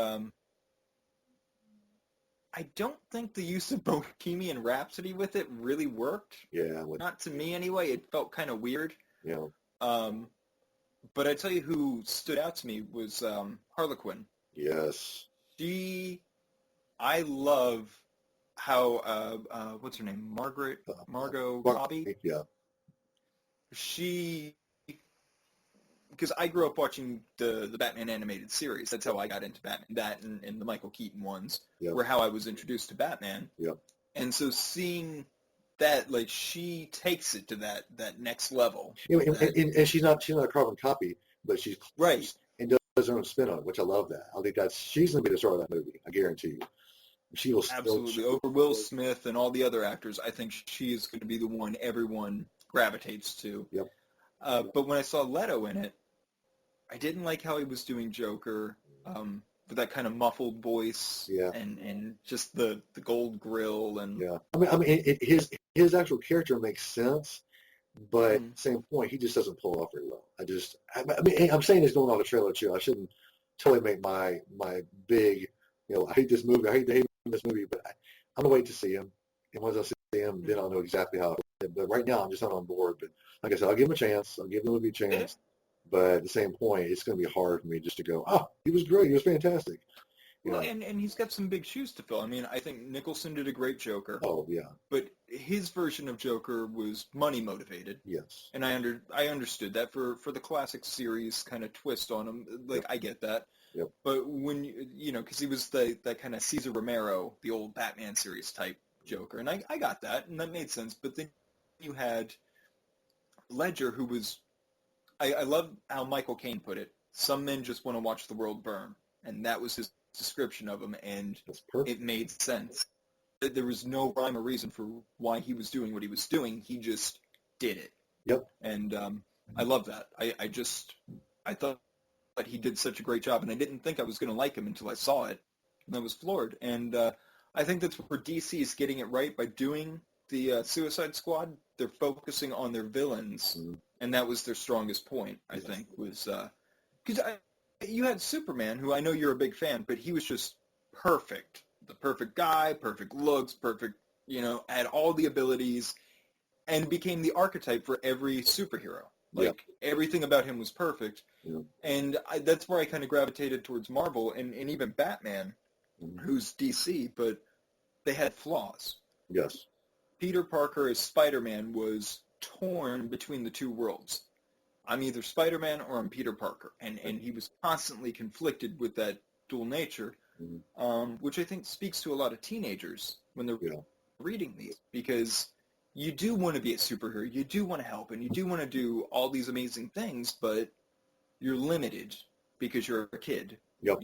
I don't think the use of Bohemian Rhapsody with it really worked. Yeah. Not to me anyway. It felt kind of weird. Yeah. But I tell you who stood out to me was Harlequin. Yes. I love how what's her name, Margot Robbie. Yeah. She, because I grew up watching the Batman animated series. That's how I got into Batman. That and the Michael Keaton ones were how I was introduced to Batman. Yep. And so seeing that, like, she takes it to that next level. And she's not a carbon copy, but she's right and does her own spin on it, which I love that. I think she's going to be the star of that movie. I guarantee you. She will absolutely over Will Smith and all the other actors. I think she is going to be the one everyone gravitates to. Yep. But when I saw Leto in it, I didn't like how he was doing Joker, with that kind of muffled voice, and just the gold grill and I mean, his actual character makes sense, but at the same point, he just doesn't pull off very well. I mean, I'm saying this going off a trailer too. I shouldn't totally make my big, I hate this movie. I hate this movie, but I'm gonna wait to see him, and once I see him, then I'll know exactly how. But right now, I'm just not on board. But like I said, I'll give him a chance. I'll give the movie a chance. But at the same point, it's going to be hard for me just to go, oh, he was great. He was fantastic. Well, and he's got some big shoes to fill. I mean, I think Nicholson did a great Joker. Oh, yeah. But his version of Joker was money motivated. Yes. And I understood that for the classic series kind of twist on him. Like, I get that. Yep. But when, because he was that kind of Cesar Romero, the old Batman series type Joker. And I got that, and that made sense. But then you had Ledger, who was... I love how Michael Caine put it. Some men just want to watch the world burn. And that was his description of him, and it made sense. There was no rhyme or reason for why he was doing what he was doing. He just did it. Yep. And I love that. I thought that he did such a great job, and I didn't think I was going to like him until I saw it, and I was floored. And I think that's where DC is getting it right by doing the Suicide Squad. They're focusing on their villains, and that was their strongest point, I think, was because you had Superman, who I know you're a big fan, but he was just perfect. The perfect guy, perfect looks, perfect, had all the abilities, and became the archetype for every superhero. Like, everything about him was perfect. Yeah. And that's where I kind of gravitated towards Marvel, and even Batman, who's DC, but they had flaws. Yes. Peter Parker as Spider-Man was torn between the two worlds. I'm either Spider-Man or I'm Peter Parker. And he was constantly conflicted with that dual nature, which I think speaks to a lot of teenagers when they're reading these, because you do want to be a superhero, you do want to help, and you do want to do all these amazing things, but you're limited because you're a kid. Yep.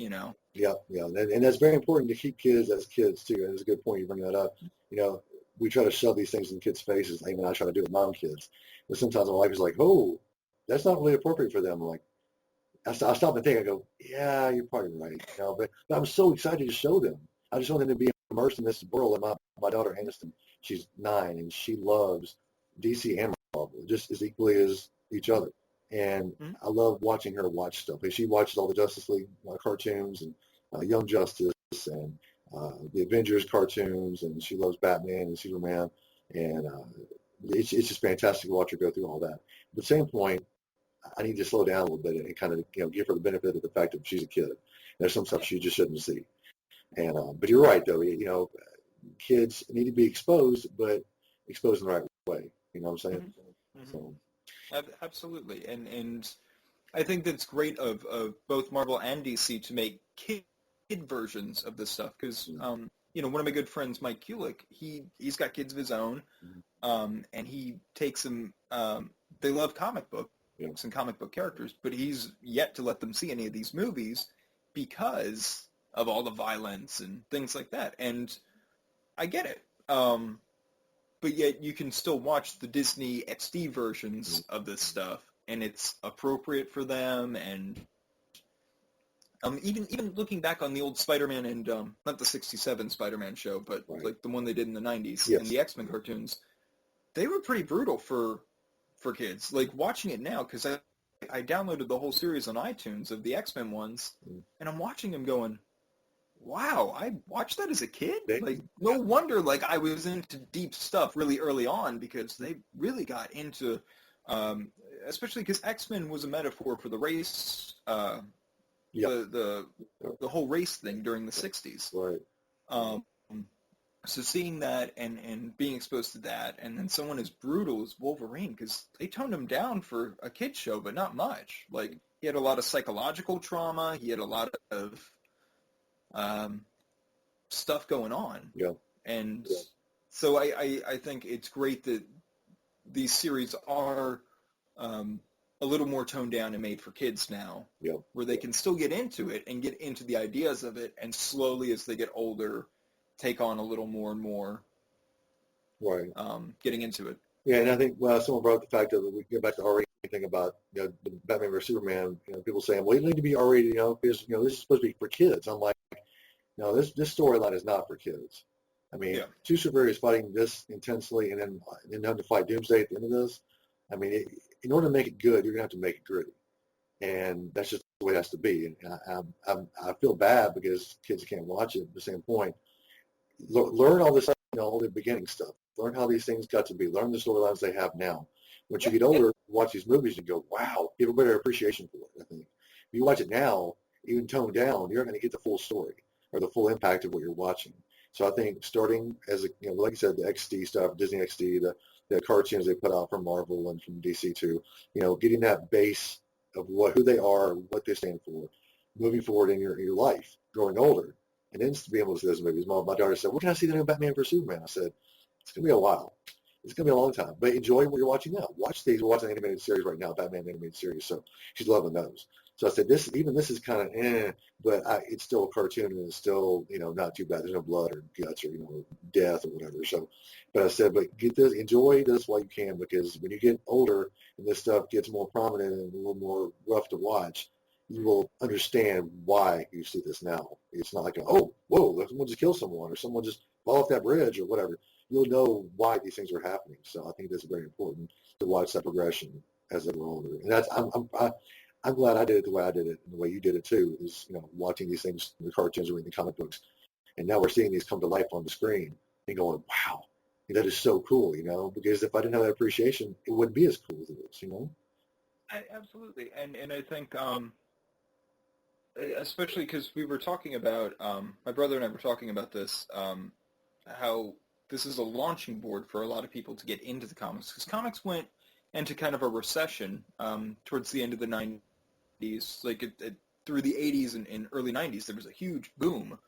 Yeah. And that's very important to keep kids as kids, too. And it's a good point you bring that up. We try to shove these things in kids' faces. Even I try to do it with my own kids. But sometimes my wife is like, oh, that's not really appropriate for them. I'm like, I stop and think. I go, yeah, you're probably right. But I'm so excited to show them. I just want them to be immersed in this world. And my daughter, Aniston, she's 9, and she loves DC and Marvel just as equally as each other. And I love watching her watch stuff. She watches all the Justice League cartoons and Young Justice and the Avengers cartoons, and she loves Batman and Superman. And it's just fantastic to watch her go through all that. But at the same point, I need to slow down a little bit and kind of give her the benefit of the fact that she's a kid. There's some stuff she just shouldn't see. And but you're right, though. Kids need to be exposed, but exposed in the right way. You know what I'm saying? So. Absolutely, and I think that's great of both Marvel and DC to make kid versions of this stuff, because one of my good friends, Mike Kulik, he's got kids of his own, and he takes them. They love comic books and comic book characters, but he's yet to let them see any of these movies because of all the violence and things like that. And I get it. But yet you can still watch the Disney XD versions of this stuff, and it's appropriate for them. And even looking back on the old Spider-Man and not the '67 Spider-Man show, but like the one they did in the '90s and the X-Men cartoons, they were pretty brutal for kids. Like watching it now, because I downloaded the whole series on iTunes of the X-Men ones, and I'm watching them going, wow, I watched that as a kid? Like, no wonder, like, I was into deep stuff really early on, because they really got into, especially because X-Men was a metaphor for the race, the whole race thing during the 60s. Right. So seeing that and being exposed to that, and then someone as brutal as Wolverine, because they toned him down for a kid's show, but not much. Like, he had a lot of psychological trauma. He had a lot of stuff going on. Yeah. And so I think it's great that these series are a little more toned down and made for kids now, where they can still get into it and get into the ideas of it, and slowly as they get older, take on a little more and more, right, getting into it. Yeah, and I think someone brought up the fact that we get back to R-rated thing about the Batman vs Superman. People saying, well, you need to be R-rated, because this is supposed to be for kids. I'm like, no, this storyline is not for kids. I mean, two superheroes fighting this intensely, and then having to fight Doomsday at the end of this. I mean, in order to make it good, you're gonna have to make it gritty, and that's just the way it has to be. And I feel bad because kids can't watch it. At the same point, learn all this, all the beginning stuff. Learn how these things got to be. Learn the storylines they have now. Once you get older, watch these movies and go, wow, you have a better appreciation for it, I think. If you watch it now, even toned down, you're not going to get the full story or the full impact of what you're watching. So I think starting as, like you said, the XD stuff, Disney XD, the cartoons they put out from Marvel and from DC too, getting that base of who they are, what they stand for, moving forward in your life, growing older. And then to be able to see those movies. My daughter said, when can I see the new Batman vs Superman? I said, it's going to be a while. It's going to be a long time. But enjoy what you're watching now. Watch these. We're watching an animated series right now, Batman animated series. So she's loving those. So I said, this is kind of but it's still a cartoon and it's still, not too bad. There's no blood or guts or, death or whatever. So, but I said, but get this, enjoy this while you can, because when you get older and this stuff gets more prominent and a little more rough to watch, you will understand why you see this now. It's not like, oh, whoa, someone just killed someone or someone just fell off that bridge or whatever. You'll know why these things are happening. So I think that's very important to watch that progression as they grow older. And that's I'm glad I did it the way I did it and the way you did it too, is, watching these things, the cartoons or reading the comic books. And now we're seeing these come to life on the screen and going, wow, that is so cool, because if I didn't have that appreciation, it wouldn't be as cool as it is, Absolutely. And I think, especially because we were talking about, my brother and I were talking about this, how this is a launching board for a lot of people to get into the comics, because comics went into kind of a recession towards the end of the 90s, like through the 80s and early 90s. There was a huge boom,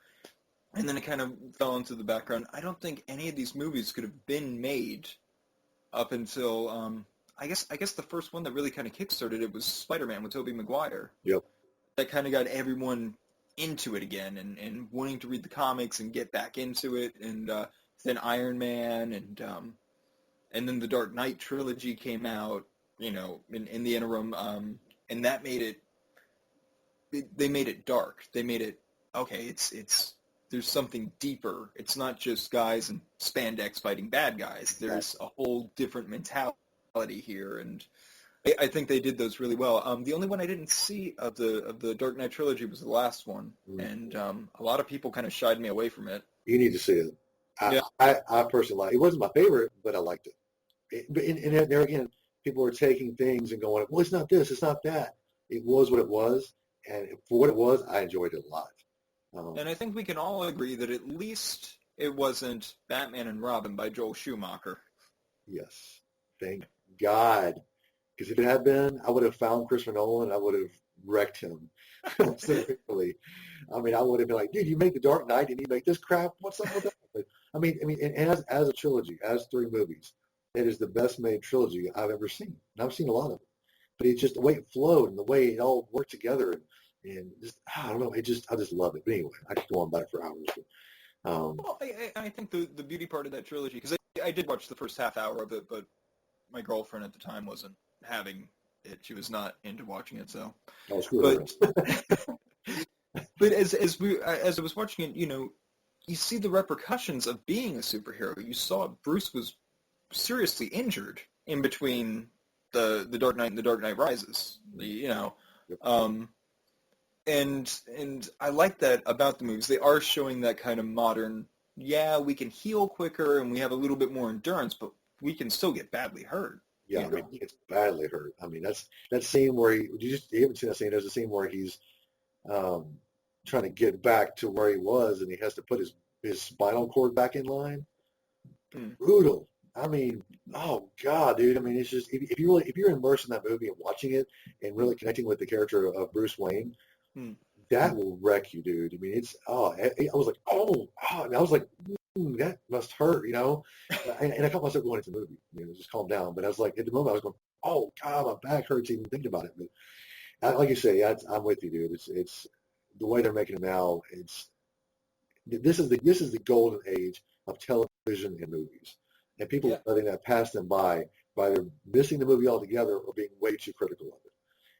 and then it kind of fell into the background. I don't think any of these movies could have been made up until I guess the first one that really kind of kickstarted it was Spider-Man with Tobey Maguire. Yep. That kind of got everyone into it again and wanting to read the comics and get back into it. And then Iron Man and then the Dark Knight trilogy came out, in the interim. And that made it, they made it dark. They made it, okay, it's there's something deeper. It's not just guys in spandex fighting bad guys. There's a whole different mentality here, and I think they did those really well. The only one I didn't see of the Dark Knight trilogy was the last one, and a lot of people kind of shied me away from it. You need to see it. I personally like it. It wasn't my favorite, but I liked it. And there again, people were taking things and going, well, it's not this, it's not that. It was what it was, and for what it was, I enjoyed it a lot. And I think we can all agree that at least it wasn't Batman and Robin by Joel Schumacher. Yes. Thank God. Because if it had been, I would have found Christopher Nolan. I would have wrecked him. Specifically. I mean, I would have been like, dude, you make The Dark Knight and you make this crap? What's up with that? But, I mean, and as a trilogy, as 3 movies, it is the best made trilogy I've ever seen. And I've seen a lot of it. But it's just the way it flowed and the way it all worked together. And just, I don't know, I just love it. But anyway, I could go on about it for hours. But, well, I think the beauty part of that trilogy, because I did watch the first half hour of it, but my girlfriend at the time wasn't having it. She was not into watching it, so. Oh, screw but as I was watching it, you see the repercussions of being a superhero. You saw Bruce was seriously injured in between the Dark Knight and the Dark Knight Rises. And I like that about the movies. They are showing that kind of modern, we can heal quicker and we have a little bit more endurance, but we can still get badly hurt. Yeah, I mean, he gets badly hurt. I mean, that's that scene where you haven't seen that scene. There's a scene where he's trying to get back to where he was, and he has to put his his spinal cord back in line. Mm. Brutal. I mean, oh God, dude. I mean, it's just if you're immersed in that movie and watching it and really connecting with the character of Bruce Wayne, that will wreck you, dude. I mean, it's I was like, and I was like, that must hurt, and I caught myself going into the movie, just calm down. But I was like, at the moment, I was going, oh God, my back hurts even thinking about it. But like you say, I'm with you, dude. It's the way they're making it now. This is the golden age of television and movies, and people letting that pass them by either missing the movie altogether or being way too critical of it.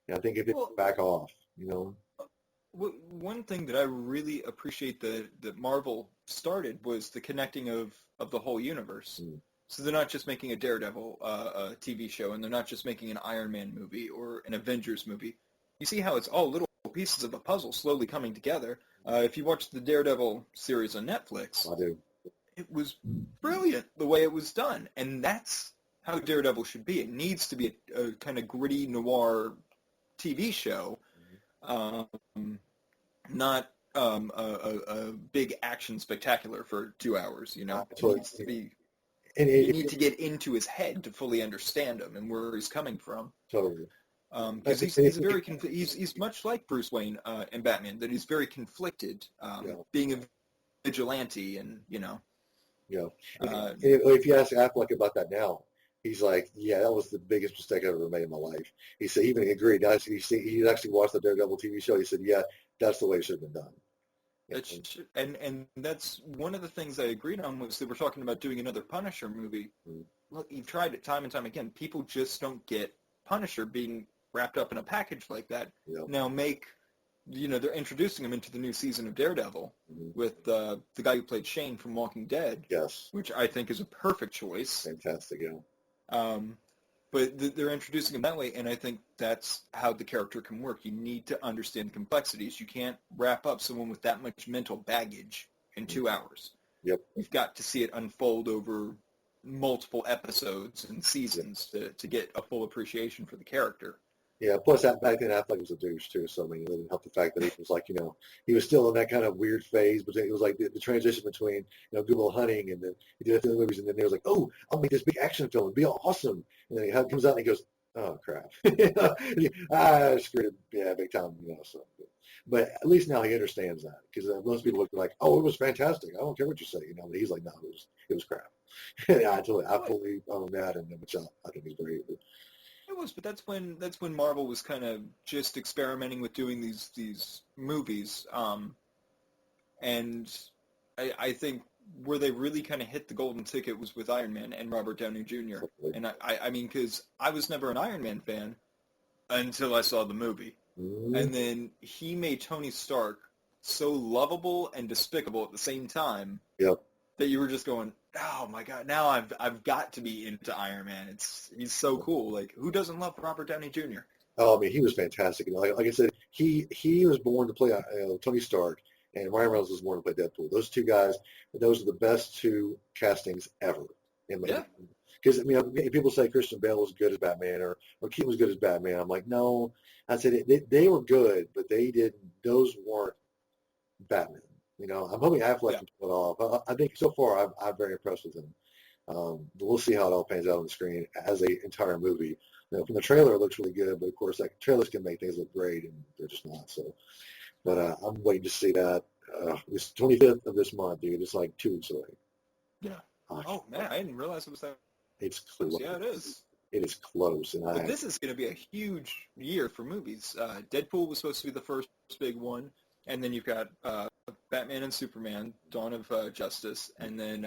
And I think if they back off, One thing that I really appreciate that Marvel started was the connecting of the whole universe. So they're not just making a Daredevil a TV show, and they're not just making an Iron Man movie or an Avengers movie. You see how it's all little pieces of a puzzle slowly coming together. If you watch the Daredevil series on Netflix, I do. It was brilliant the way it was done, and that's how Daredevil should be. It needs to be a kind of gritty noir TV show, not a big action spectacular for 2 hours. It needs to be. And you need to get into his head to fully understand him and where he's coming from. Totally. Because he's much like Bruce Wayne in Batman, that he's very conflicted, being a vigilante, and if you ask Affleck about that now, he's like, yeah, that was the biggest mistake I've ever made in my life. He said, even agreed. He actually watched the Daredevil TV show. He said, yeah, that's the way it should have been done. And that's one of the things I agreed on was they were talking about doing another Punisher movie. Look, you've tried it time and time again. People just don't get Punisher being wrapped up in a package like that. Now they're introducing him into the new season of Daredevil with the guy who played Shane from Walking Dead. Yes. Which I think is a perfect choice. Fantastic, yeah. But they're introducing him that way, and I think that's how the character can work. You need to understand the complexities. You can't wrap up someone with that much mental baggage in 2 hours. Yep. You've got to see it unfold over multiple episodes and seasons to get a full appreciation for the character. Yeah, plus back then Affleck was a douche too, so I mean it didn't help the fact that he was like, he was still in that kind of weird phase, but it was like the transition between, Good Will Hunting and then he did a few movies and then he was like, oh, I'll make this big action film and be awesome. And then he comes out and he goes, oh crap. I screwed it, big time, so. But at least now he understands that, because most people look like, oh, it was fantastic. I don't care what you say, but he's like, no, it was crap. I fully own that, and which I think is great. It was, but that's when Marvel was kind of just experimenting with doing these movies, and I think where they really kind of hit the golden ticket was with Iron Man and Robert Downey Jr. And I mean, because I was never an Iron Man fan until I saw the movie, and then he made Tony Stark so lovable and despicable at the same time. Yep. That you were just going, oh my God! Now I've got to be into Iron Man. He's so cool. Like, who doesn't love Robert Downey Jr.? Oh, I mean, he was fantastic. Like I said, he was born to play Tony Stark, and Ryan Reynolds was born to play Deadpool. Those two guys, those are the best two castings ever. Because people say Christian Bale was good as Batman or Keaton was good as Batman. I'm like, no. I said they were good, but those weren't Batman. I'm hoping Affleck can pull it off. I think so far I'm very impressed with him. We'll see how it all pans out on the screen as an entire movie. From the trailer, it looks really good, but of course, trailers can make things look great, and they're just not. So, but I'm waiting to see that. It's 25th of this month, dude. It's like 2 weeks away. Yeah. Oh man, I didn't realize it was that. It's close. Yeah, it is. It is close, But this is going to be a huge year for movies. Deadpool was supposed to be the first big one, and then you've got Batman and Superman, Dawn of Justice, and then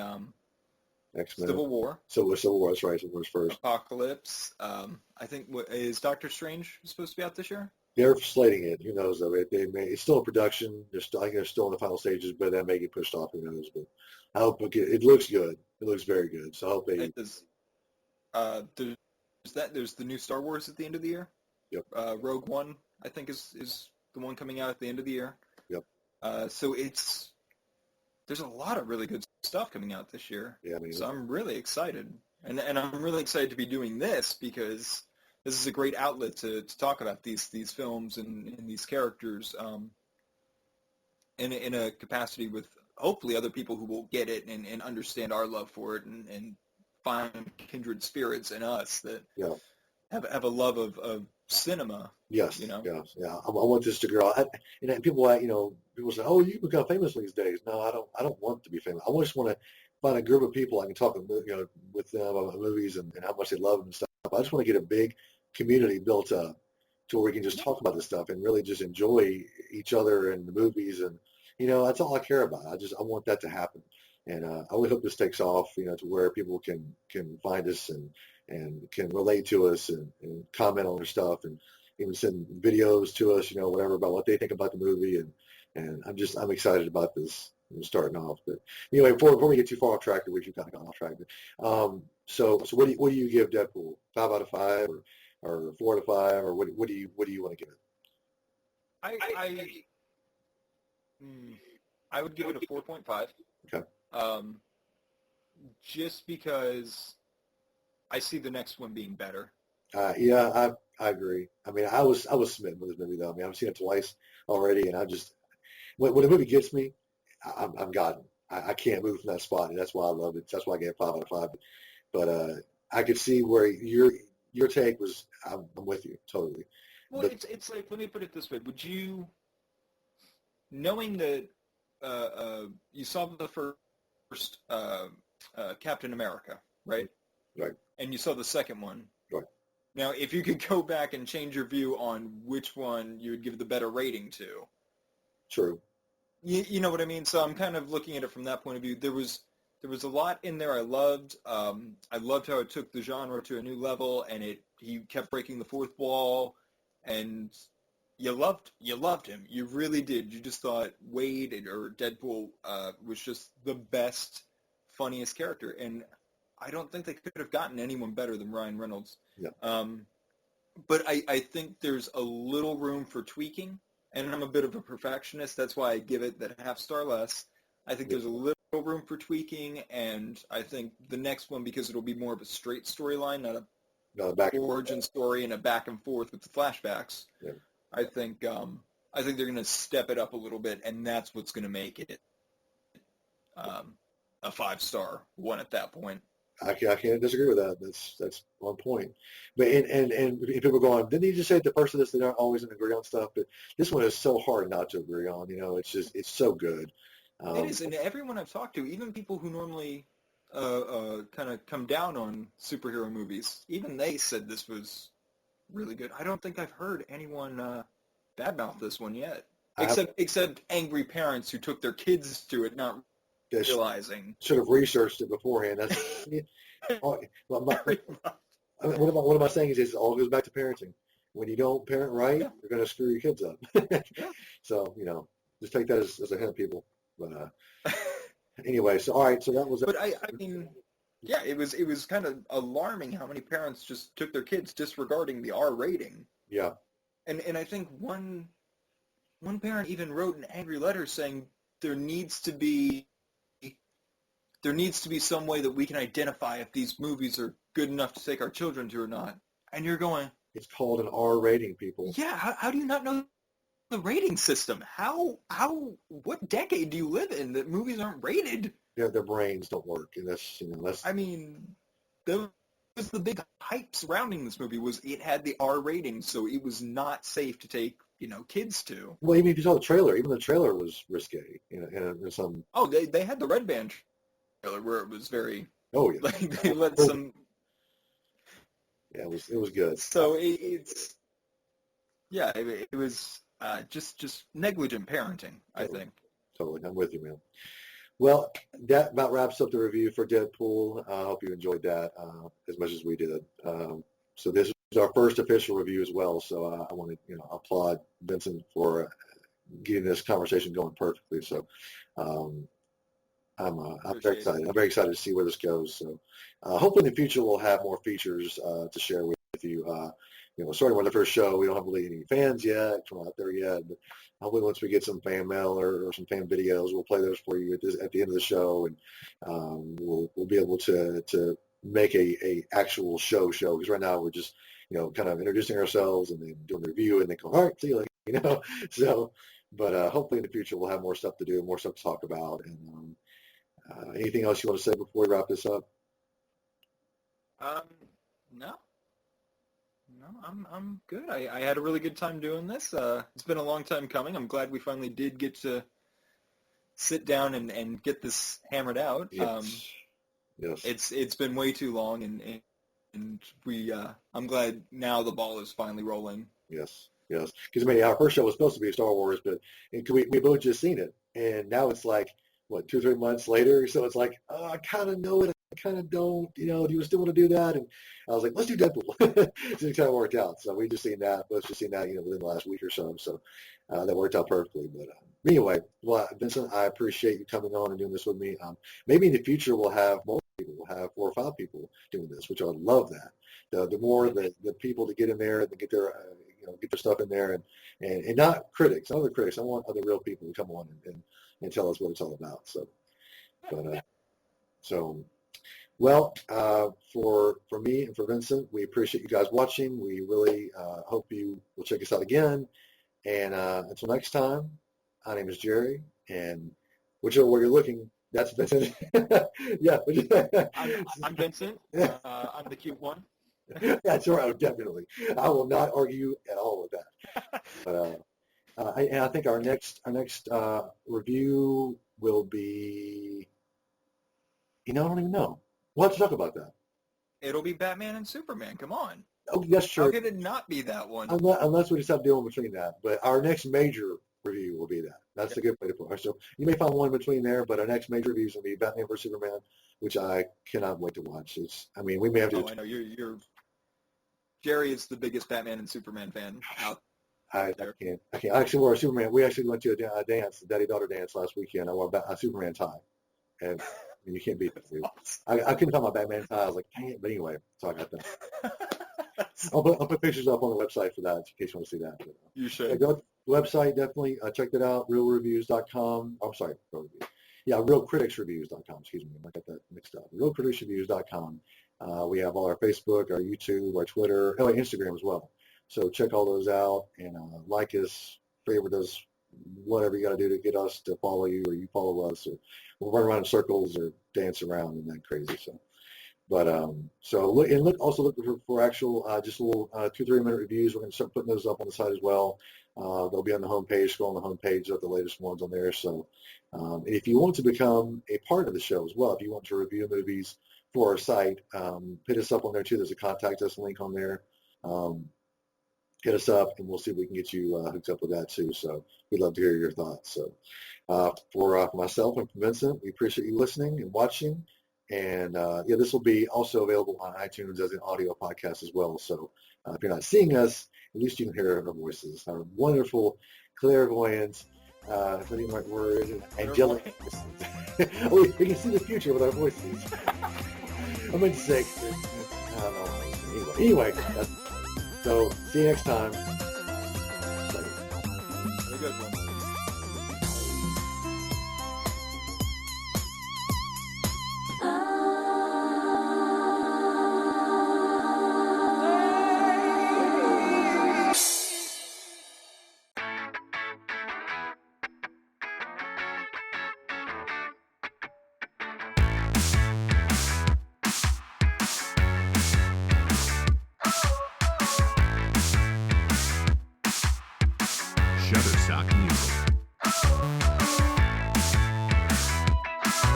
X-Men. Civil War. Civil War, that's right. Civil War's first. Apocalypse. I think is Doctor Strange supposed to be out this year? They're slating it. Who knows though? It's still in production. I think they're still in the final stages, but that may get pushed off. Who knows? But I hope it looks good. It looks very good. So I hope they. It does. There's the new Star Wars at the end of the year. Yep. Rogue One, I think, is the one coming out at the end of the year. Yep. So there's a lot of really good stuff coming out this year. Yeah, so I'm really excited, and I'm really excited to be doing this because this is a great outlet to talk about these films and these characters in a capacity with hopefully other people who will get it and understand our love for it and find kindred spirits in us that have a love of cinema. Yes, you know. yes, yeah. I want this to grow. And then people, people say, "Oh, you become famous these days." No, I don't. I don't want to be famous. I just want to find a group of people I can talk, with them about movies and how much they love them and stuff. I just want to get a big community built up to where we can just talk about this stuff and really just enjoy each other and the movies, and that's all I care about. I want that to happen, and I really hope this takes off. To where people can find us and can relate to us and comment on our stuff and even send videos to us, whatever, about what they think about the movie. And I'm excited about this starting off. But anyway, before we get too far off track, which you kind of got off track. But, so what do you give Deadpool? 5 out of 5 or 4 out of 5, or what do you want to give it? I would give it a 4.5. Okay. Just because I see the next one being better. Yeah, I agree. I mean, I was smitten with this movie, though. I mean, I've seen it twice already, and when a movie gets me, I'm gotten. I can't move from that spot, and that's why I loved it. That's why I gave it 5 out of 5. But I could see where your take was. I'm with you totally. Well, it's like, let me put it this way: would you, knowing that you saw the first Captain America, right? Right. And you saw the second one. Right. Now, if you could go back and change your view on which one you would give the better rating to. True. You know what I mean? So I'm kind of looking at it from that point of view. There was a lot in there I loved. I loved how it took the genre to a new level, and he kept breaking the fourth wall, and you loved him. You really did. You just thought Wade or Deadpool was just the best, funniest character, and I don't think they could have gotten anyone better than Ryan Reynolds. Yeah. But I think there's a little room for tweaking, and I'm a bit of a perfectionist. That's why I give it that half star less. I think there's a little room for tweaking, and I think the next one, because it'll be more of a straight storyline, not a back origin story and a back and forth with the flashbacks. Yeah. I think they're going to step it up a little bit, and that's what's going to make it a 5-star one at that point. I can't disagree with that. That's on point. But and people are going, didn't he just say the person that they don't always agree on stuff? But this one is so hard not to agree on. It's so good. It is, and everyone I've talked to, even people who normally kind of come down on superhero movies, even they said this was really good. I don't think I've heard anyone badmouth this one yet, except angry parents who took their kids to it, not realizing. Should have researched it beforehand. That's what am I saying is it all goes back to parenting. When you don't parent right, you're going to screw your kids up. So just take that as a hint, people. But anyway, so all right, so that was. But I mean, yeah, it was kind of alarming how many parents just took their kids disregarding the R rating. Yeah. And I think one parent even wrote an angry letter saying there needs to be some way that we can identify if these movies are good enough to take our children to or not. And you're going, it's called an R rating, people. Yeah, how do you not know the rating system? What decade do you live in that movies aren't rated? Yeah, their brains don't work, and that's. I mean, that was the big hype surrounding this movie, was it had the R rating, so it was not safe to take kids to. Well, even if you saw the trailer, even the trailer was risque. In some. Oh, they had the Red Band trailer where it was very. Oh yeah. Like they let some. Yeah, it was good. So it was just negligent parenting, I think. Totally, I'm with you, man. Well, that about wraps up the review for Deadpool. I hope you enjoyed that as much as we did. So this is our first official review as well. So I want to applaud Vincent for getting this conversation going perfectly. So I'm very excited. I'm very excited to see where this goes. So hopefully in the future we'll have more features to share with you. Starting with the first show, we don't have really any fans yet. We're not there yet. But hopefully once we get some fan mail or some fan videos, we'll play those for you at the end of the show, and we'll be able to make a actual show. Because right now we're just kind of introducing ourselves and then doing the review and then going, all right, see you later. So But hopefully in the future we'll have more stuff to do, more stuff to talk about. And anything else you want to say before we wrap this up? No, I'm good. I had a really good time doing this. It's been a long time coming. I'm glad we finally did get to sit down and get this hammered out. Yes. It's been way too long, and we I'm glad now the ball is finally rolling. Yes. Because I mean, our first show was supposed to be Star Wars, but we both just seen it, and now it's like what 2 or 3 months later. So it's like, oh, I kind of know it, I kind of don't. Do you still want to do that? And I was like, let's do Deadpool. So it kind of worked out. So we just seen that. Let's just seen that within the last week or so. So that worked out perfectly. But anyway, well, Vincent, I appreciate you coming on and doing this with me. Maybe in the future we'll have more people. We'll have 4 or 5 people doing this, which I would love that. The more the people to get in there and get their get their stuff in there and not critics, not other critics. I want other real people to come on and tell us what it's all about. So, but well, for me and for Vincent, we appreciate you guys watching. We really hope you will check us out again. And until next time, my name is Jerry, and whichever way you're looking, that's Vincent. Yeah, I'm Vincent. I'm the cute one. That's right. Oh, definitely. I will not argue at all with that. But I think our next review will be. I don't even know. We'll have to talk about that. It'll be Batman and Superman. Come on. Oh, yes, sure. How could it not be that one? Unless we decide to do in between that. But our next major review will be that. That's a good way to put it. So you may find one in between there, but our next major review is going to be Batman vs. Superman, which I cannot wait to watch. We may have to. Oh, I know. You're Jerry is the biggest Batman and Superman fan out there. I can't. I actually wore a Superman. We actually went to a dance, a daddy-daughter dance last weekend. I wore a Superman tie. And you can't beat that, dude. I couldn't find my Batman tie. I was like, dang it. But anyway, so I got that. I'll put pictures up on the website for that in case you want to see that. But, you should. Yeah, go to the website, definitely. Check that out, realreviews.com. I'm sorry, realcriticsreviews.com. Excuse me. I got that mixed up. realcriticsreviews.com. We have all our Facebook, our YouTube, our Twitter, Instagram as well. So check all those out and like us, favorite us, whatever you got to do to get us to follow you or you follow us, or we'll run around in circles or dance around and that crazy. So, but look for actual just little 2-3 minute reviews. We're going to start putting those up on the site as well. They'll be on the homepage. Scroll on the homepage of the latest ones on there. So, if you want to become a part of the show as well, if you want to review movies for our site, hit us up on there too. There's a contact us link on there. Hit us up and we'll see if we can get you hooked up with that too. So we'd love to hear your thoughts. So for myself and for Vincent, we appreciate you listening and watching. And this will be also available on iTunes as an audio podcast as well. So if you're not seeing us, at least you can hear our voices, our wonderful, clairvoyant, if I didn't right word, angelic voices. We can see the future with our voices. I meant to say, I don't know. Anyway, so see you next time. Have a good one.